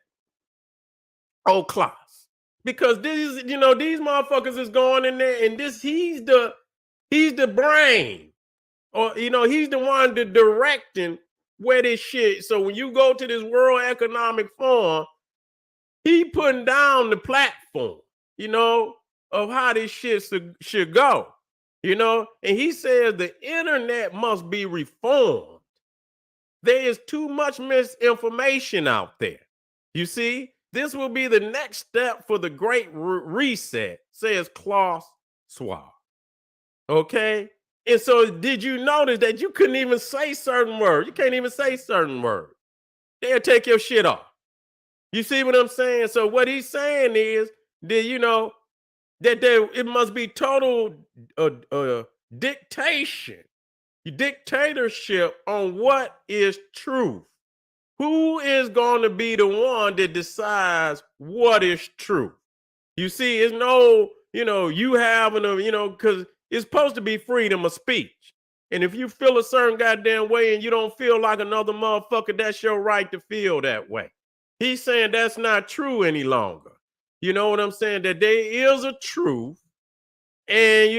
Oh, Klaus. Because these motherfuckers is going in there, and he's the brain. Or he's the one that directing where this shit. So when you go to this World Economic Forum, he putting down the platform, of how this shit should go, and he says the internet must be reformed. There is too much misinformation out there. You see, this will be the next step for the great reset, says Klaus Schwab. Okay. And so did you notice that you couldn't even say certain words? You can't even say certain words. They'll take your shit off. You see what I'm saying? So what he's saying is that, it must be total dictatorship on what is truth. Who is going to be the one that decides what is true? You see, it's no, you having because it's supposed to be freedom of speech. And if you feel a certain goddamn way and you don't feel like another motherfucker, that's your right to feel that way. He's saying that's not true any longer. You know what I'm saying? That there is a truth, and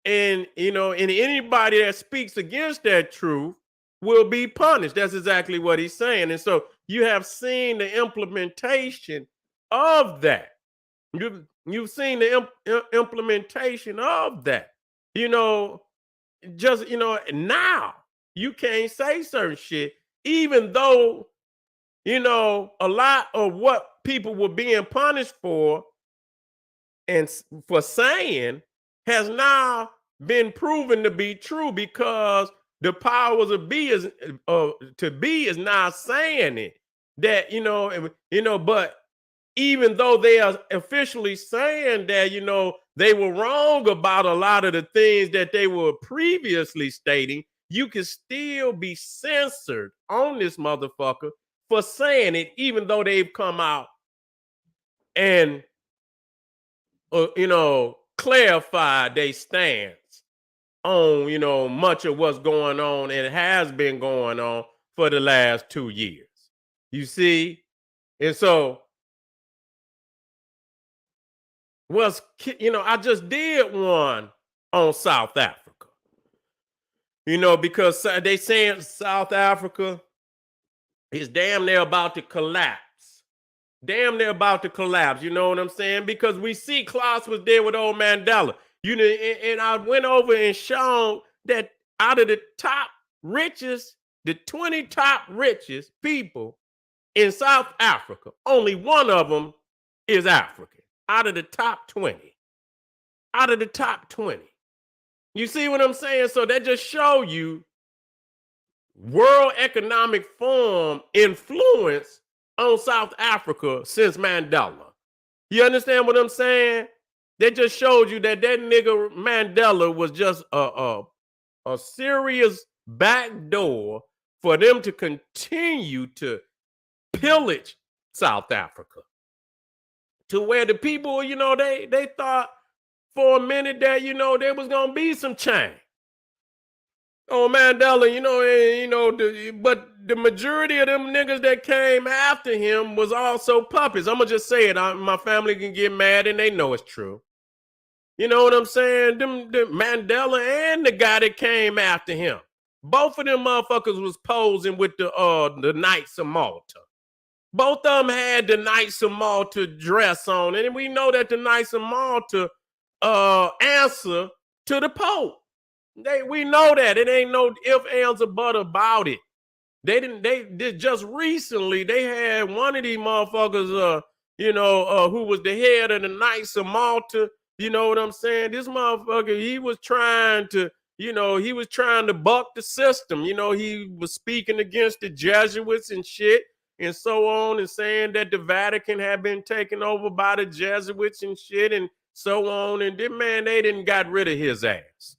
and anybody that speaks against that truth will be punished. That's exactly what he's saying. And so you have seen the implementation of that. You've seen the implementation of that. Just now you can't say certain shit, even though a lot of what people were being punished for and for saying has now been proven to be true, because the powers of be is to be is now saying it, that but even though they are officially saying that, they were wrong about a lot of the things that they were previously stating, you can still be censored on this motherfucker for saying it, even though they've come out and, clarified their stance on, much of what's going on and has been going on for the last 2 years. You see? And so, I just did one on South Africa, because they saying South Africa is damn near about to collapse. Damn near about to collapse. You know what I'm saying? Because we see Klaus was there with old Mandela. And I went over and shown that out of the top richest, the 20 top richest people in South Africa, only one of them is African. Out of the top 20. Out of the top 20. You see what I'm saying? So that just show you World Economic Forum influence on South Africa since Mandela. You understand what I'm saying? They just showed you that nigga Mandela was just a serious backdoor for them to continue to pillage South Africa, to where the people, they thought for a minute that, there was gonna be some change. Oh, Mandela, but the majority of them niggas that came after him was also puppets. I'm gonna just say it. My family can get mad and they know it's true. You know what I'm saying? The Mandela and the guy that came after him. Both of them motherfuckers was posing with the Knights of Malta. Both of them had the Knights of Malta dress on, and we know that the Knights of Malta answer to the Pope. We know that. It ain't no if, ands, or but about it. They did just recently, they had one of these motherfuckers, who was the head of the Knights of Malta. You know what I'm saying? This motherfucker, he was trying to buck the system. He was speaking against the Jesuits and shit and so on, and saying that the Vatican had been taken over by the Jesuits and shit and so on. And then, man, they didn't got rid of his ass.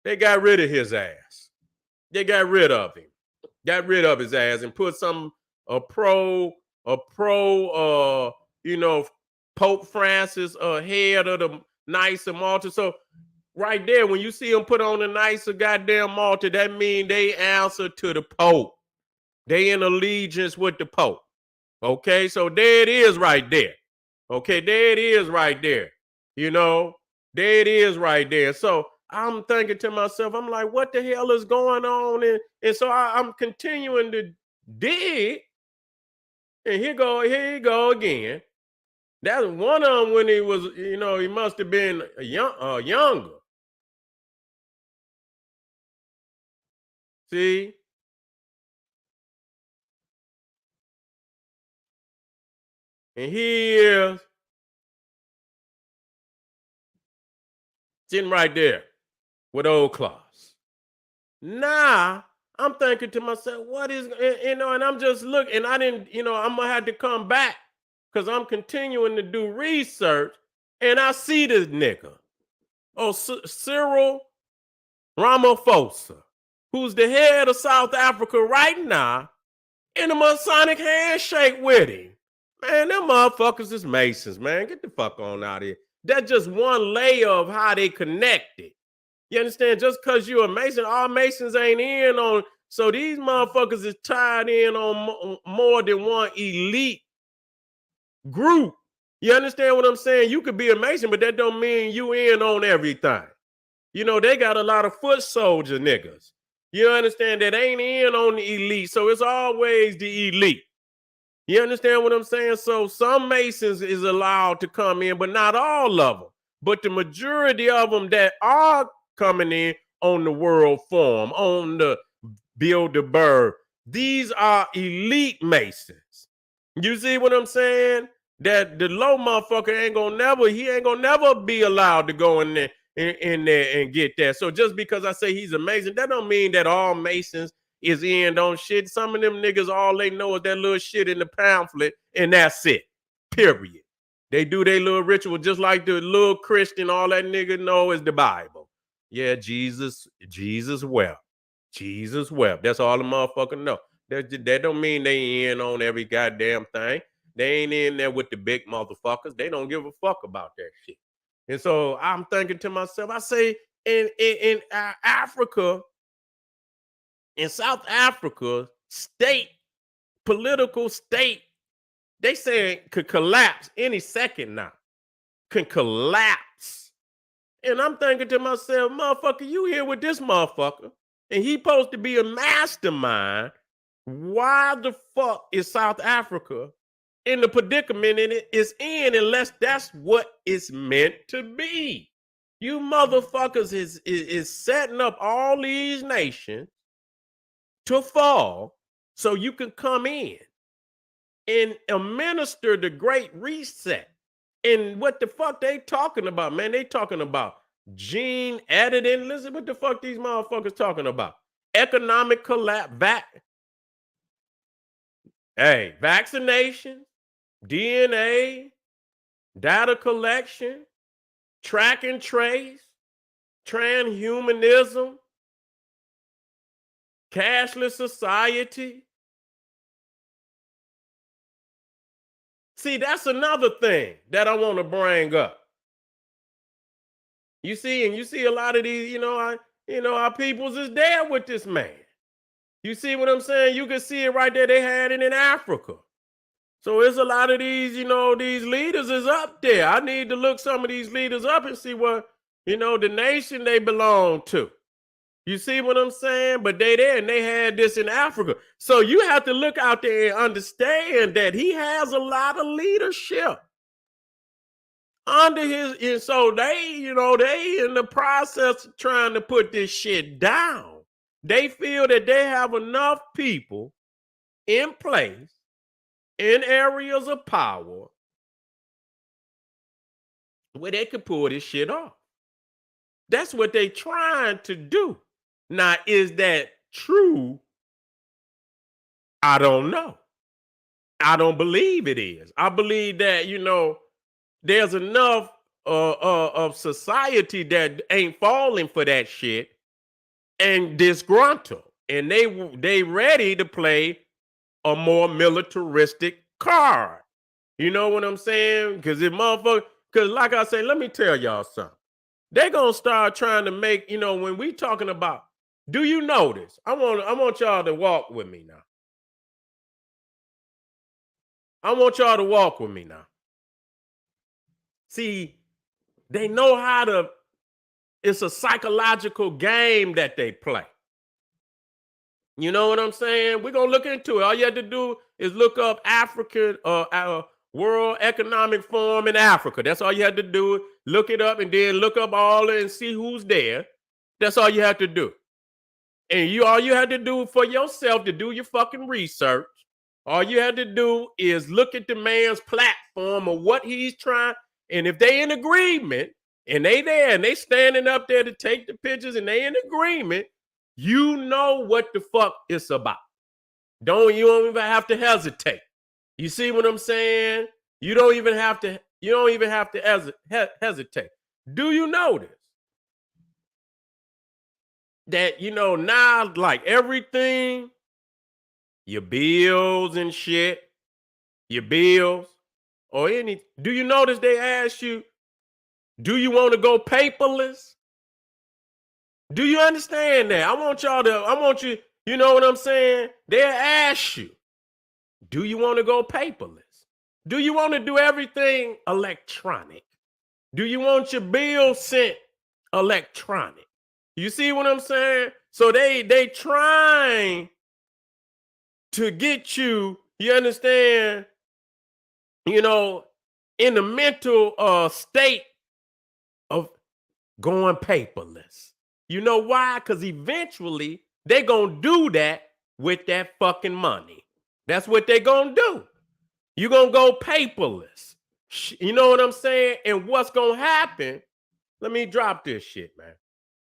They got rid of his ass. They got rid of him. Got rid of his ass and put a pro, Pope Francis head of the Knights of Malta. So right there, when you see him put on the Knights of goddamn Malta, that means they answer to the Pope. They in allegiance with the Pope. Okay, so there it is right there. Okay, there it is right there. There it is right there. So I'm thinking to myself, I'm like, what the hell is going on? And so I'm continuing to dig. And here you go again. That's one of them when he was, he must have been younger. See? And he is sitting right there with old Klaus. Now, I'm thinking to myself, what is, and I'm just looking, and I didn't, I'm going to have to come back because I'm continuing to do research, and I see this nigga. Oh, Cyril Ramaphosa, who's the head of South Africa right now, in a Masonic handshake with him. Man, them motherfuckers is Masons, man. Get the fuck on out of here. That's just one layer of how they connected. You understand? Just because you're a Mason, all Masons ain't in on. So these motherfuckers is tied in on more than one elite group. You understand what I'm saying? You could be a Mason, but that don't mean you in on everything. They got a lot of foot soldier niggas. You understand? That ain't in on the elite. So it's always the elite. You understand what I'm saying? So some Masons is allowed to come in, but not all of them. But the majority of them that are coming in on the World Forum, on the Bilderberg, these are elite Masons. You see what I'm saying? That the low motherfucker ain't gonna never be allowed to go in there and get that. So just because I say he's a Mason, that don't mean that all Masons is in on shit. Some of them niggas, all they know is that little shit in the pamphlet, and that's it. Period. They do their little ritual just like the little Christian. All that nigga know is the Bible. Yeah, Jesus wept. Jesus wept. That's all the motherfucker know. That don't mean they in on every goddamn thing. They ain't in there with the big motherfuckers. They don't give a fuck about that shit. And so I'm thinking to myself, I say in Africa, in South Africa, political state, they say it could collapse any second now. Can collapse. And I'm thinking to myself, motherfucker, you here with this motherfucker, and he supposed to be a mastermind. Why the fuck is South Africa in the predicament it is in unless that's what it's meant to be? You motherfuckers is setting up all these nations to fall so you can come in and administer the great reset. And what the fuck they talking about, man? They talking about gene editing. Listen, what the fuck these motherfuckers talking about? economic collapse, vaccination, DNA, data collection, track and trace, transhumanism, cashless society. See, that's another thing that I want to bring up. You see, and you see a lot of these, our peoples is there with this man. You see what I'm saying? You can see it right there. They had it in Africa. So it's a lot of these, these leaders is up there. I need to look some of these leaders up and see what, the nation they belong to. You see what I'm saying? But they there and they had this in Africa. So you have to look out there and understand that he has a lot of leadership under his, and so they in the process of trying to put this shit down. They feel that they have enough people in place in areas of power where they could pull this shit off. That's what they trying to do. Now, is that true? I don't know. I don't believe it is. I believe that, there's enough of society that ain't falling for that shit and disgruntled. And they ready to play a more militaristic card. You know what I'm saying? Because like I say, let me tell y'all something. They're gonna start trying to make, when we talking about, do you notice? I want y'all to walk with me now. I want y'all to walk with me now. See, they know it's a psychological game that they play. You know what I'm saying? We're going to look into it. All you have to do is look up African World Economic Forum in Africa. That's all you have to do. Look it up and then look up all and see who's there. That's all you have to do. And all you have to do for yourself to do your fucking research. All you have to do is look at the man's platform or what he's trying. And if they in agreement and they there and they standing up there to take the pictures and they in agreement, you know what the fuck it's about. You don't even have to hesitate. You see what I'm saying? You don't even have to hesitate. Do you notice that, now, like everything, your bills and shit, do you notice they ask you, do you want to go paperless? Do you understand that? I want you, you know what I'm saying? They'll ask you, do you want to go paperless? Do you want to do everything electronic? Do you want your bill sent electronic? You see what I'm saying? So they trying to get you, you understand, in the mental state of going paperless. You know why? Because eventually they're going to do that with that fucking money. That's what they're going to do. You're going to go paperless. You know what I'm saying? And what's going to happen? Let me drop this shit, man.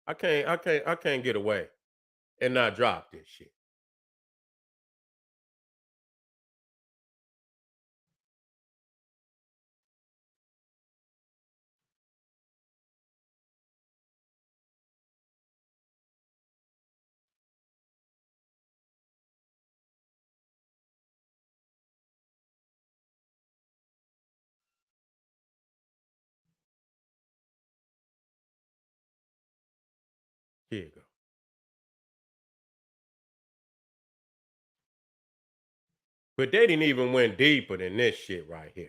I can't get away and not drop this shit. Here you go. But they didn't even went deeper than this shit right here.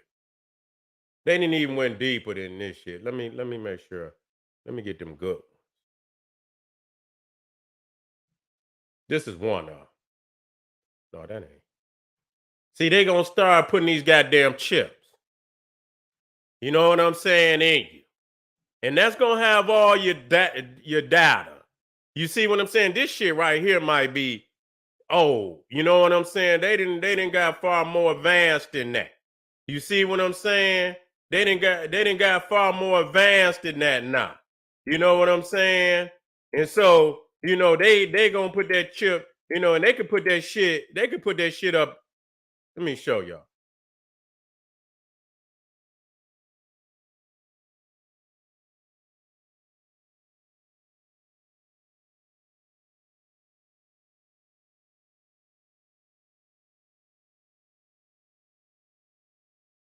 They didn't even went deeper than this shit. Let me make sure. Let me get them good ones. This is one of. No, that ain't. See, they gonna start putting these goddamn chips. You know what I'm saying, in you. And that's gonna have all your data. You see what I'm saying? This shit right here might be old. You know what I'm saying? They didn't got far more advanced than that. You see what I'm saying? They didn't got far more advanced than that now. You know what I'm saying? And so they gonna put that chip, and they could put that shit up. Let me show y'all.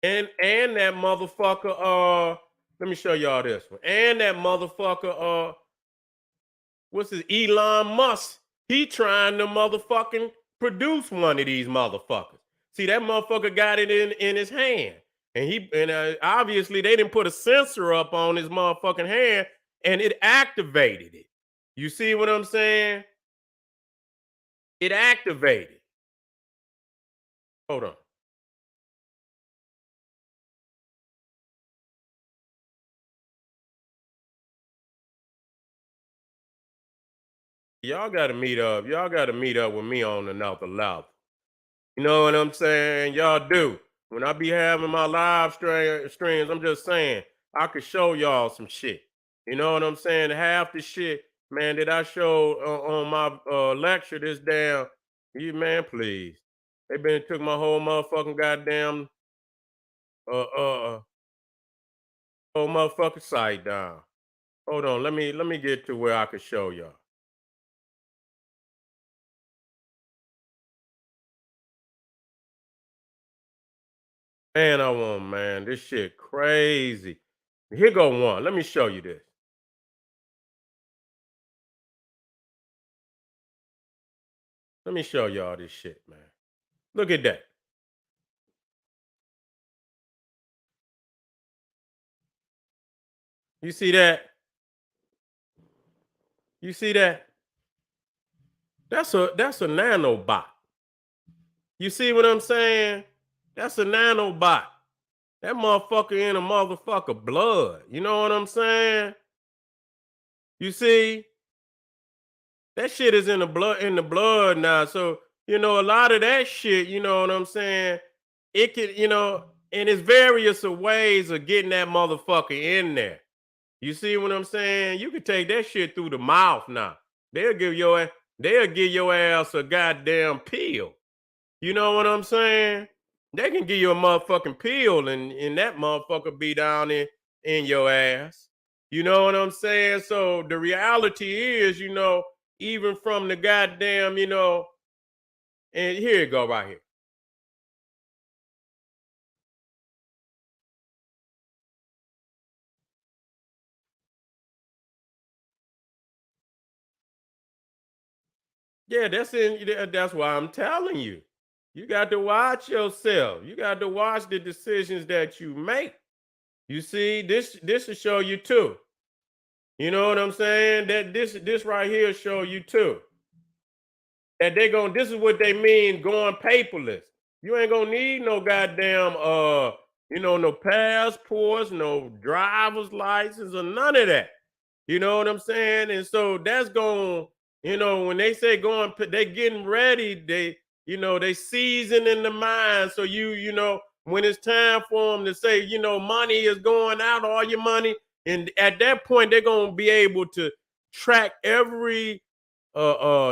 And that motherfucker, let me show y'all this one. And that motherfucker, what's his Elon Musk? He trying to motherfucking produce one of these motherfuckers. See, that motherfucker got it in his hand. And obviously they didn't put a sensor up on his motherfucking hand and it activated it. You see what I'm saying? It activated. Hold on. Y'all gotta meet up. Y'all gotta meet up with me on another level. You know what I'm saying? Y'all do. When I be having my live streams, I'm just saying, I could show y'all some shit. You know what I'm saying? Half the shit, man, that I showed on my lecture this damn, you man, please. They been took my whole motherfucking goddamn uh whole motherfucking site down. Hold on, let me get to where I can show y'all. Man, I want man, this shit crazy. Here go one. Let me show you this. Let me show y'all this shit, man. Look at that. You see that? You see that? That's a nanobot. You see what I'm saying? That's a nanobot. That motherfucker in a motherfucker blood. You know what I'm saying? You see? That shit is in the blood now. So, a lot of that shit, you know what I'm saying? It can, and it's various ways of getting that motherfucker in there. You see what I'm saying? You can take that shit through the mouth now. They'll give your ass a goddamn pill. You know what I'm saying? They can give you a motherfucking pill and that motherfucker be down in your ass. You know what I'm saying? So the reality is, even from the goddamn, and here you go right here. Yeah, that's why I'm telling you. You got to watch yourself. You got to watch the decisions that you make. You see, this will show you too. You know what I'm saying? That this right here show you too. That this is what they mean going paperless. You ain't gonna need no goddamn no passports, no driver's license, or none of that. You know what I'm saying? And so that's going, when they say they getting ready, they seasoning the mind. So when it's time for them to say, money is going out, all your money, and at that point they're gonna be able to track every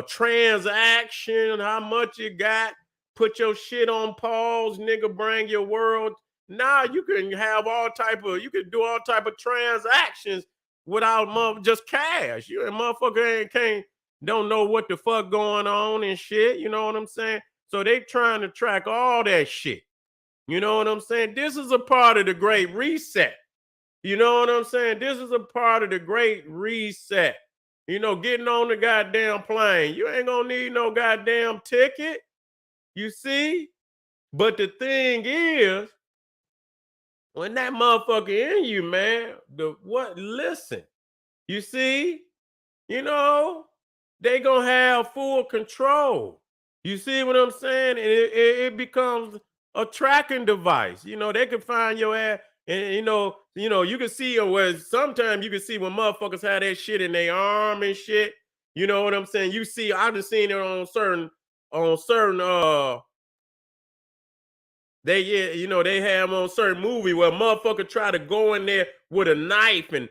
transaction, how much you got, put your shit on pause, nigga, bring your world. Now you can have you can do all type of transactions without just cash. You a motherfucker can't don't know what the fuck going on and shit. You know what I'm saying? So they trying to track all that shit. You know what I'm saying? This is a part of the great reset. You know what I'm saying? This is a part of the great reset. Getting on the goddamn plane. You ain't gonna need no goddamn ticket. You see? But the thing is, when that motherfucker in you, man, listen, you see, you know, they gonna have full control. You see what I'm saying? And it becomes a tracking device. They can find your ass, and you can see where sometimes you can see when motherfuckers have that shit in their arm and shit. You know what I'm saying? I've just seen it on certain they have on certain movie where motherfucker try to go in there with a knife and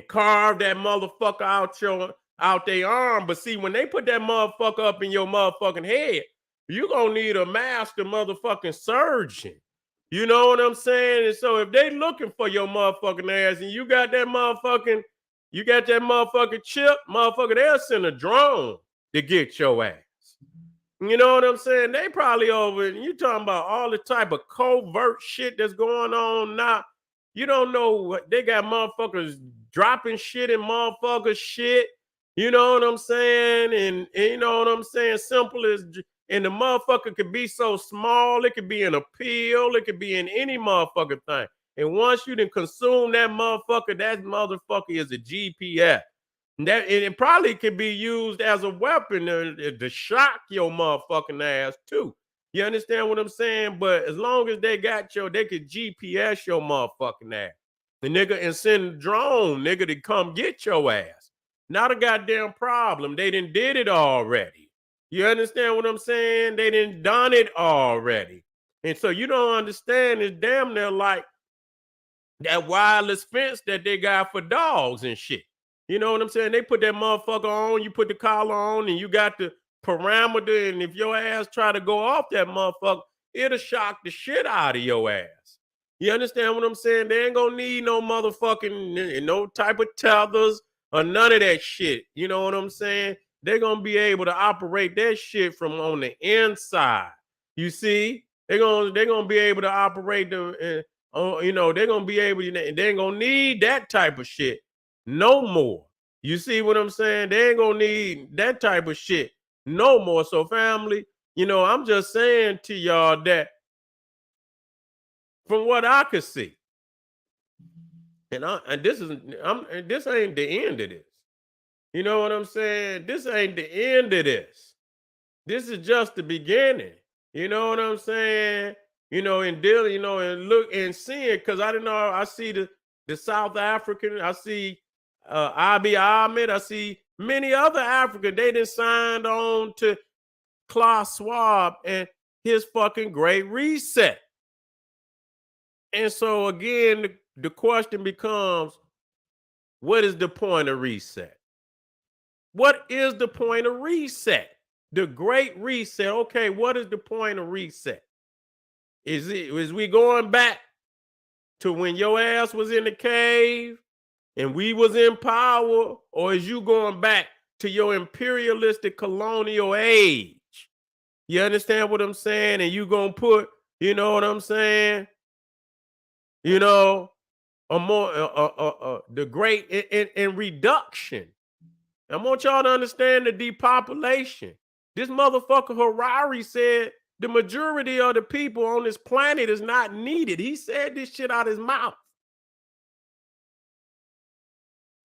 carve that motherfucker out your. out their arm. But see, when they put that motherfucker up in your motherfucking head, you gonna need a master motherfucking surgeon. You know what I'm saying? And so if they looking for your motherfucking ass and you got that motherfucking chip, motherfucker, they'll send a drone to get your ass. You know what I'm saying? They probably over, you talking about all the type of covert shit that's going on now. You don't know what they got, motherfuckers dropping shit in motherfuckers shit. You know what I'm saying? And you know what I'm saying? Simple as, and the motherfucker could be so small, it could be in a pill, it could be in any motherfucker thing. And once you done consume that motherfucker is a GPS. That and it probably could be used as a weapon to shock your motherfucking ass too. You understand what I'm saying? But as long as they could GPS your motherfucking ass. The nigga and send a drone, nigga, to come get your ass. Not a goddamn problem. They done did it already. You understand what I'm saying? They done done it already. And so you don't understand, it's damn near like that wireless fence that they got for dogs and shit. You know what I'm saying? They put that motherfucker on, you put the collar on, and you got the parameter. And if your ass try to go off that motherfucker, it'll shock the shit out of your ass. You understand what I'm saying? They ain't gonna need no motherfucking no type of tethers or none of that shit. You know what I'm saying? They're gonna be able to operate that shit from on the inside. You see? They're gonna be able to operate the you know, they're gonna be able to, they ain't gonna need that type of shit no more. You see what I'm saying? They ain't gonna need that type of shit no more. So, family, you know, I'm just saying to y'all that from what I could see, and this ain't the end of this. You know what I'm saying? This ain't the end of this. This is just the beginning. You know what I'm saying? You know, and dealing, you know, and look and seeing, because I didn't know, I see the South African, I see Abiy Ahmed, I see many other Africans, they done signed on to Klaus Schwab and his fucking great reset. And so again, the question becomes, what is the point of reset? What is the point of reset? The great reset. Okay, what is the point of reset? Is we going back to when your ass was in the cave and we was in power, or is you going back to your imperialistic colonial age? You understand what I'm saying? And you gonna put, you know what I'm saying? You know, a more the great in reduction. I want y'all to understand the depopulation. This motherfucker Harari said the majority of the people on this planet is not needed. He said this shit out his mouth.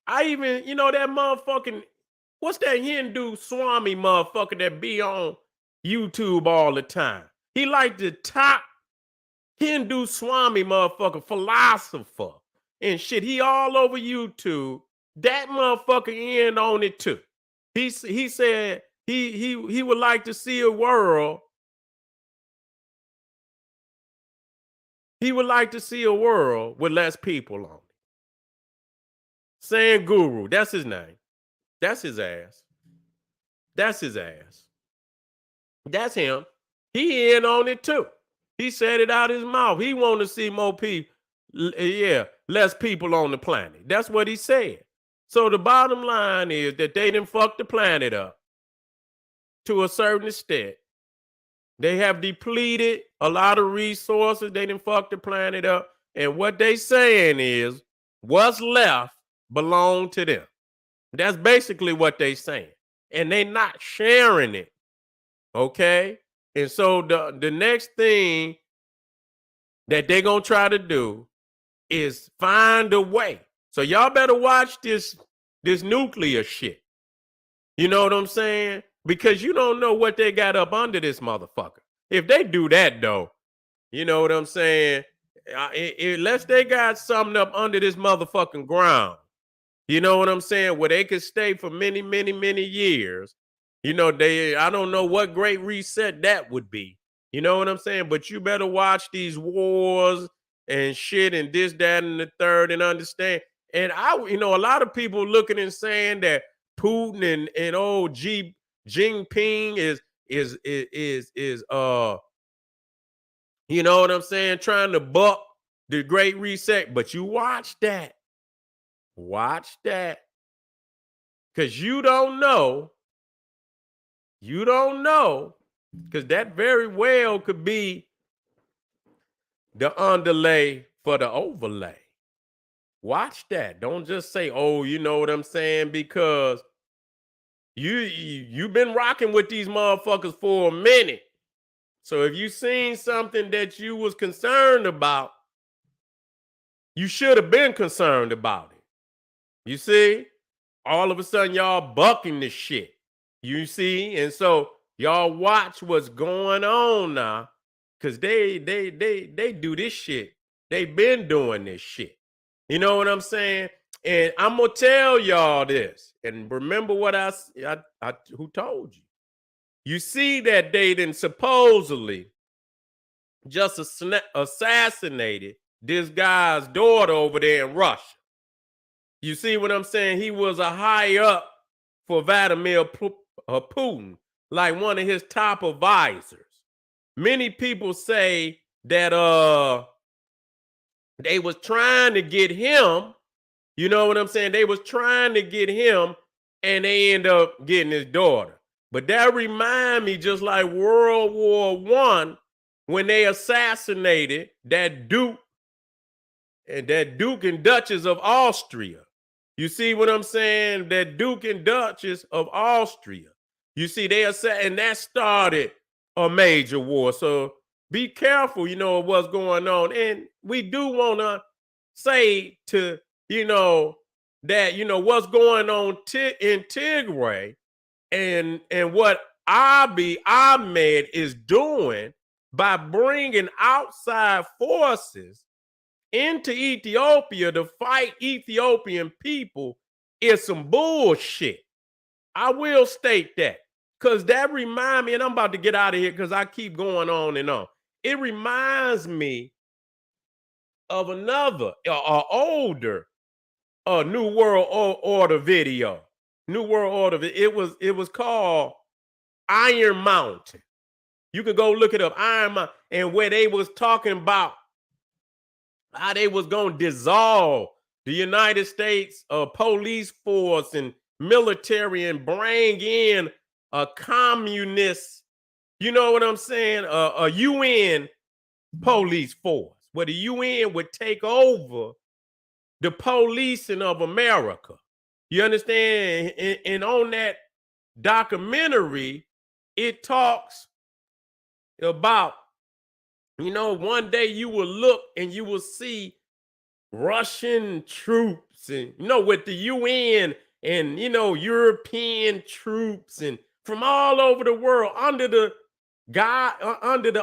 I even, you know, that motherfucking, what's that Hindu Swami motherfucker that be on YouTube all the time? He like the top Hindu Swami motherfucker, philosopher and shit. He all over YouTube. That motherfucker in on it too. He said he would like to see a world. He would like to see a world with less people on it. Saying Guru, that's his name. That's his ass. That's his ass. That's him. He in on it too. He said it out his mouth. He want to see more people, yeah, less people on the planet. That's what he said. So the bottom line is that they didn't fuck the planet up to a certain extent. They have depleted a lot of resources. They didn't fuck the planet up. And what they saying is what's left belong to them. That's basically what they saying. And they not sharing it. Okay? And so the next thing that they're going to try to do is find a way. So y'all better watch this nuclear shit. You know what I'm saying? Because you don't know what they got up under this motherfucker. If they do that though, you know what I'm saying? Unless they got something up under this motherfucking ground, you know what I'm saying? Where they could stay for many, many, many years. You know, I don't know what great reset that would be. You know what I'm saying? But you better watch these wars and shit and this, that, and the third and understand. And you know, a lot of people looking and saying that Putin and old Jinping is you know what I'm saying, trying to buck the Great Reset. But you watch that. Watch that. Because you don't know, because that very well could be the underlay for the overlay. Watch that. Don't just say, oh, you know what I'm saying, because you've been rocking with these motherfuckers for a minute. So if you seen something that you was concerned about, you should have been concerned about it. You see? All of a sudden, y'all bucking this shit. You see? And so y'all watch what's going on now. Cause they do this shit. They been doing this shit. You know what I'm saying? And I'm gonna tell y'all this. And remember what I who told you. You see that they didn't supposedly just assassinated this guy's daughter over there in Russia. You see what I'm saying? He was a high up for Vladimir Putin, like one of his top advisors. Many people say that they was trying to get him, you know what I'm saying? They was trying to get him, and they end up getting his daughter. But that remind me just like World War I, when they assassinated that Duke and Duchess of Austria. You see what I'm saying? That Duke and Duchess of Austria. You see, and that started a major war. So be careful, you know, of what's going on. And we do want to say to, you know, that, you know, what's going on in Tigray and what Abiy Ahmed is doing by bringing outside forces into Ethiopia to fight Ethiopian people is some bullshit. I will state that, because that reminds me, and I'm about to get out of here because I keep going on and on. It reminds me of another, older New World Order video. New World Order. It was called Iron Mountain. You could go look it up, Iron Mountain, and where they was talking about how they was going to dissolve the United States police force and military and bring in a communist, you know what I'm saying, a UN police force, where the UN would take over the policing of America. You understand? And on that documentary, it talks about, you know, one day you will look and you will see Russian troops and, you know, with the UN and, you know, European troops and from all over the world under the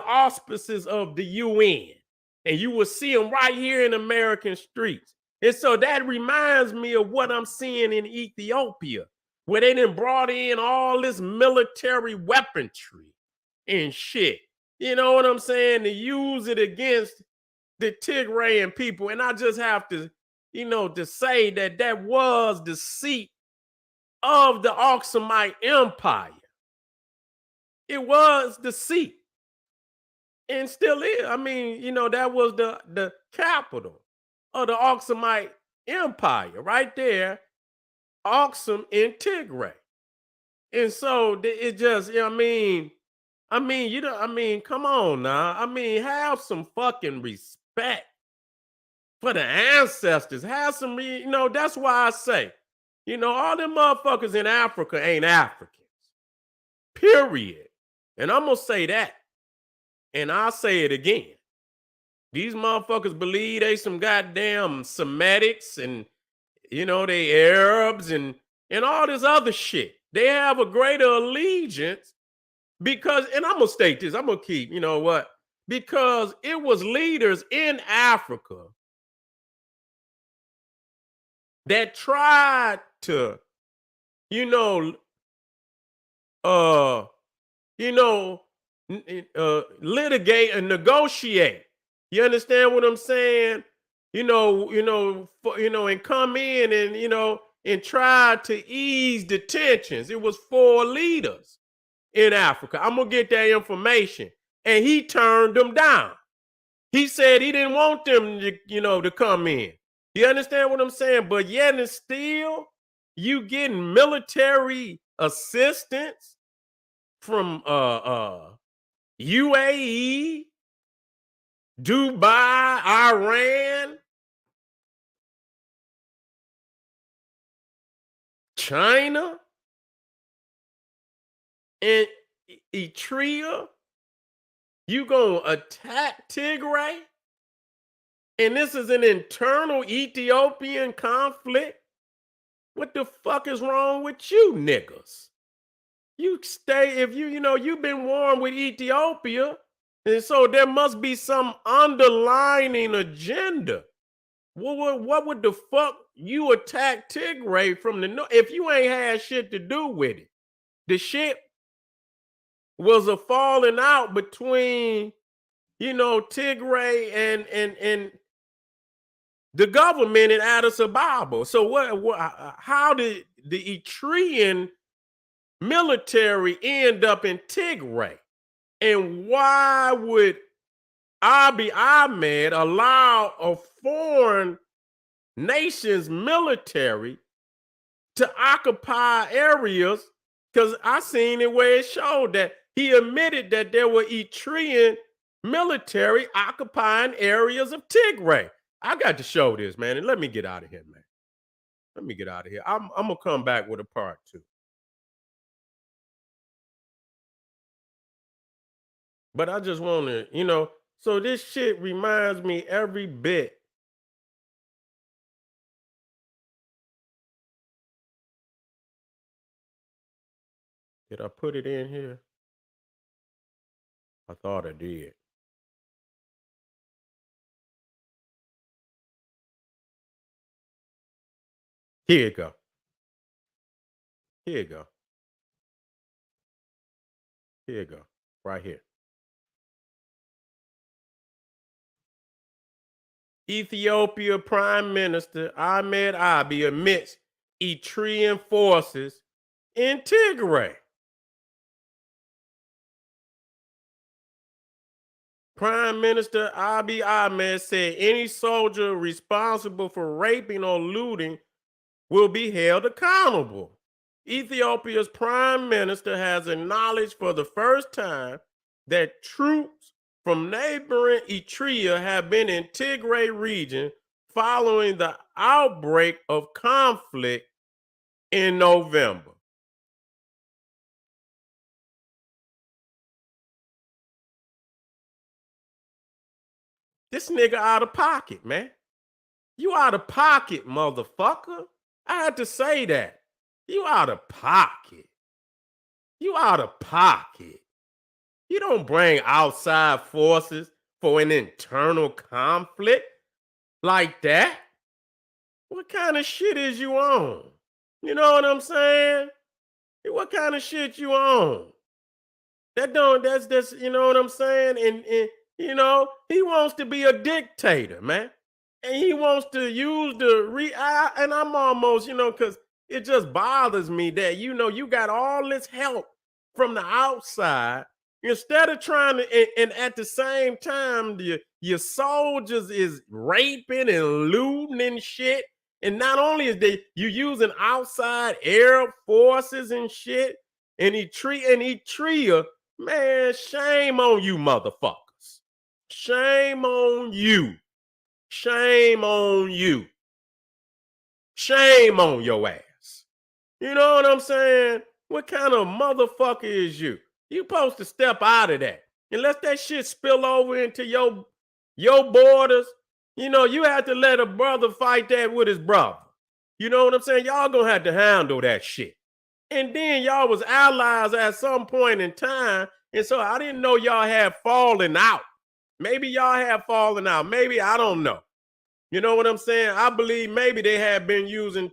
auspices of the UN. And you will see them right here in American streets. And so that reminds me of what I'm seeing in Ethiopia, where they done brought in all this military weaponry and shit. You know what I'm saying? To use it against the Tigrayan people. And I just have to, you know, to say that that was the seat of the Aksumite Empire. It was the seat. And still is. I mean, you know, that was the capital of the Aksumite Empire right there, Aksum in Tigray. And so it just, you know, you know, come on now. I mean, have some fucking respect for the ancestors. Have some, you know, that's why I say, you know, all them motherfuckers in Africa ain't Africans. Period. And I'm going to say that. And I'll say it again. These motherfuckers believe they some goddamn Semitics and, you know, they Arabs and all this other shit. They have a greater allegiance because, and I'm going to state this, I'm going to keep, you know what? Because it was leaders in Africa that tried to, you know, litigate and negotiate. You understand what I'm saying? And come in and, and tried to ease the tensions. It was 4 leaders in Africa. I'm gonna get that information. And he turned them down. He said he didn't want them to come in. You understand what I'm saying? But yet and still, you getting military assistance from UAE, Dubai, Iran, China, and Eritrea. You gonna attack Tigray? And this is an internal Ethiopian conflict? What the fuck is wrong with you niggas? You stay, if you've been warm with Ethiopia, and so there must be some underlining agenda. What would the fuck you attack Tigray from the north if you ain't had shit to do with it? The shit was a falling out between, Tigray and the government in Addis Ababa. So how did the Eritrean military end up in Tigray? And why would Abiy Ahmed allow a foreign nation's military to occupy areas? Because I seen it where it showed that he admitted that there were Eritrean military occupying areas of Tigray. I got to show this, man, and let me get out of here, man. Let me get out of here. I'm gonna come back with a part 2. But I just want to, so this shit reminds me every bit. Did I put it in here? I thought I did. Here you go. Here you go. Here you go. Right here. Ethiopia Prime Minister Ahmed Abiy admits Eritrean forces in Tigray. Prime Minister Abiy Ahmed said any soldier responsible for raping or looting will be held accountable. Ethiopia's prime minister has acknowledged for the first time that troops from neighboring Eritrea have been in Tigray region following the outbreak of conflict in November. This nigga out of pocket, man. You out of pocket, motherfucker. I had to say that. You out of pocket. You out of pocket. You don't bring outside forces for an internal conflict like that. What kind of shit is you on? You know what I'm saying? What kind of shit you on? That's you know what I'm saying? And he wants to be a dictator, man. And he wants to use and I'm almost, because it just bothers me that, you got all this help from the outside instead of trying to, and at the same time, your soldiers is raping and looting and shit. And not only is you using outside Arab forces and shit, and Eritrea, man, shame on you, motherfuckers. Shame on you. Shame on you. Shame on your ass. You know what I'm saying? What kind of motherfucker is you? You supposed to step out of that. Unless that shit spill over into your borders, you have to let a brother fight that with his brother. You know what I'm saying? Y'all gonna have to handle that shit. And then y'all was allies at some point in time. And so I didn't know y'all had fallen out. Maybe y'all have fallen out. Maybe, I don't know. You know what I'm saying? I believe maybe they had been using,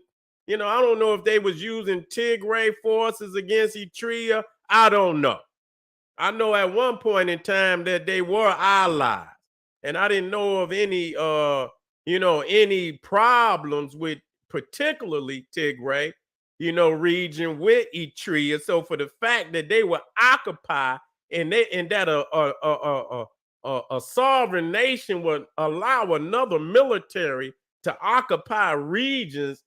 I don't know if they was using Tigray forces against Eritrea. I don't know. I know at one point in time that they were allies. And I didn't know of any any problems with particularly Tigray, region with Eritrea. So for the fact that they were occupied and that a sovereign nation would allow another military to occupy regions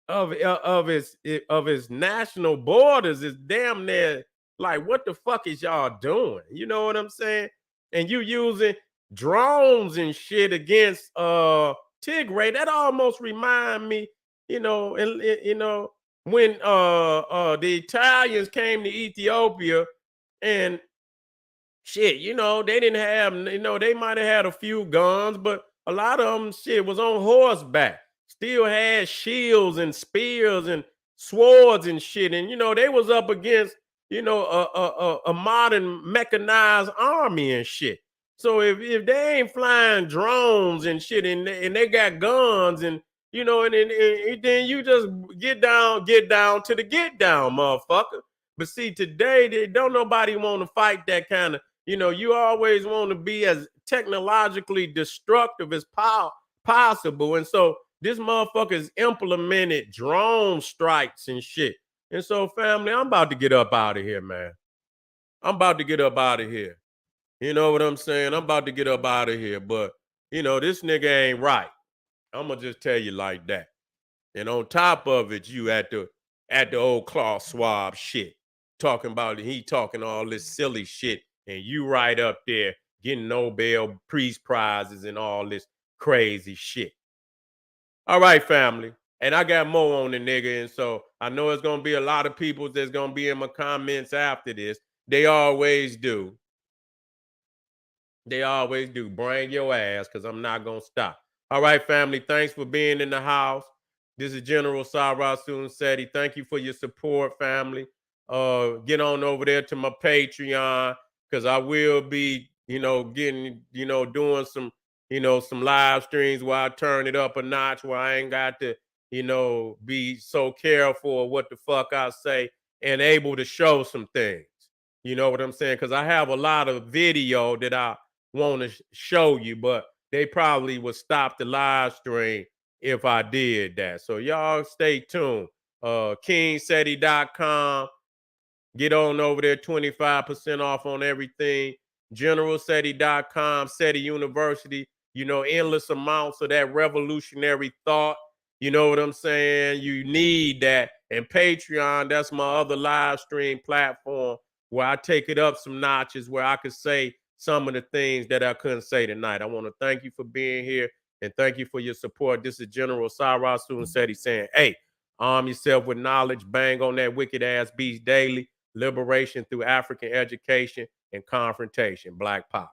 of its national borders is damn near like, what the fuck is y'all doing? You know what I'm saying? And you using drones and shit against Tigray. That almost remind me, when the Italians came to Ethiopia and shit, they didn't have, they might have had a few guns, but a lot of them shit was on horseback, still had shields and spears and swords and shit. And, they was up against, a modern mechanized army and shit. So if they ain't flying drones and shit and they got guns and, and then you just get down to the get down, motherfucker. But see, today, they don't nobody want to fight that kind of, you always want to be as technologically destructive as possible. And so this motherfucker's implemented drone strikes and shit. And so, family, I'm about to get up out of here, man. I'm about to get up out of here. You know what I'm saying? I'm about to get up out of here. But, this nigga ain't right. I'm going to just tell you like that. And on top of it, you at the old Klaus Schwab shit, talking about he talking all this silly shit, and you right up there getting Nobel Peace Prizes and all this crazy shit. All right, family. And I got more on the nigga, and so I know it's gonna be a lot of people that's gonna be in my comments after this. They always do. They always do. Bring your ass, because I'm not going to stop. All right, family. Thanks for being in the house. This is General Sara Seti. Thank you for your support, family. Get on over there to my Patreon, because I will be, getting, doing some, some live streams where I turn it up a notch, where I ain't got to, be so careful of what the fuck I say and able to show some things. You know what I'm saying? Because I have a lot of video that I want to show you, but they probably would stop the live stream if I did that. So y'all stay tuned. KingSeti.com. Get on over there, 25% off on everything. GeneralSeti.com, Seti University, endless amounts of that revolutionary thought. You know what I'm saying? You need that. And Patreon, that's my other live stream platform where I take it up some notches, where I could say some of the things that I couldn't say tonight. I want to thank you for being here and thank you for your support. This is General Sara Seti saying, hey, arm yourself with knowledge, bang on that wicked ass beast daily. Liberation through African education and confrontation. Black power.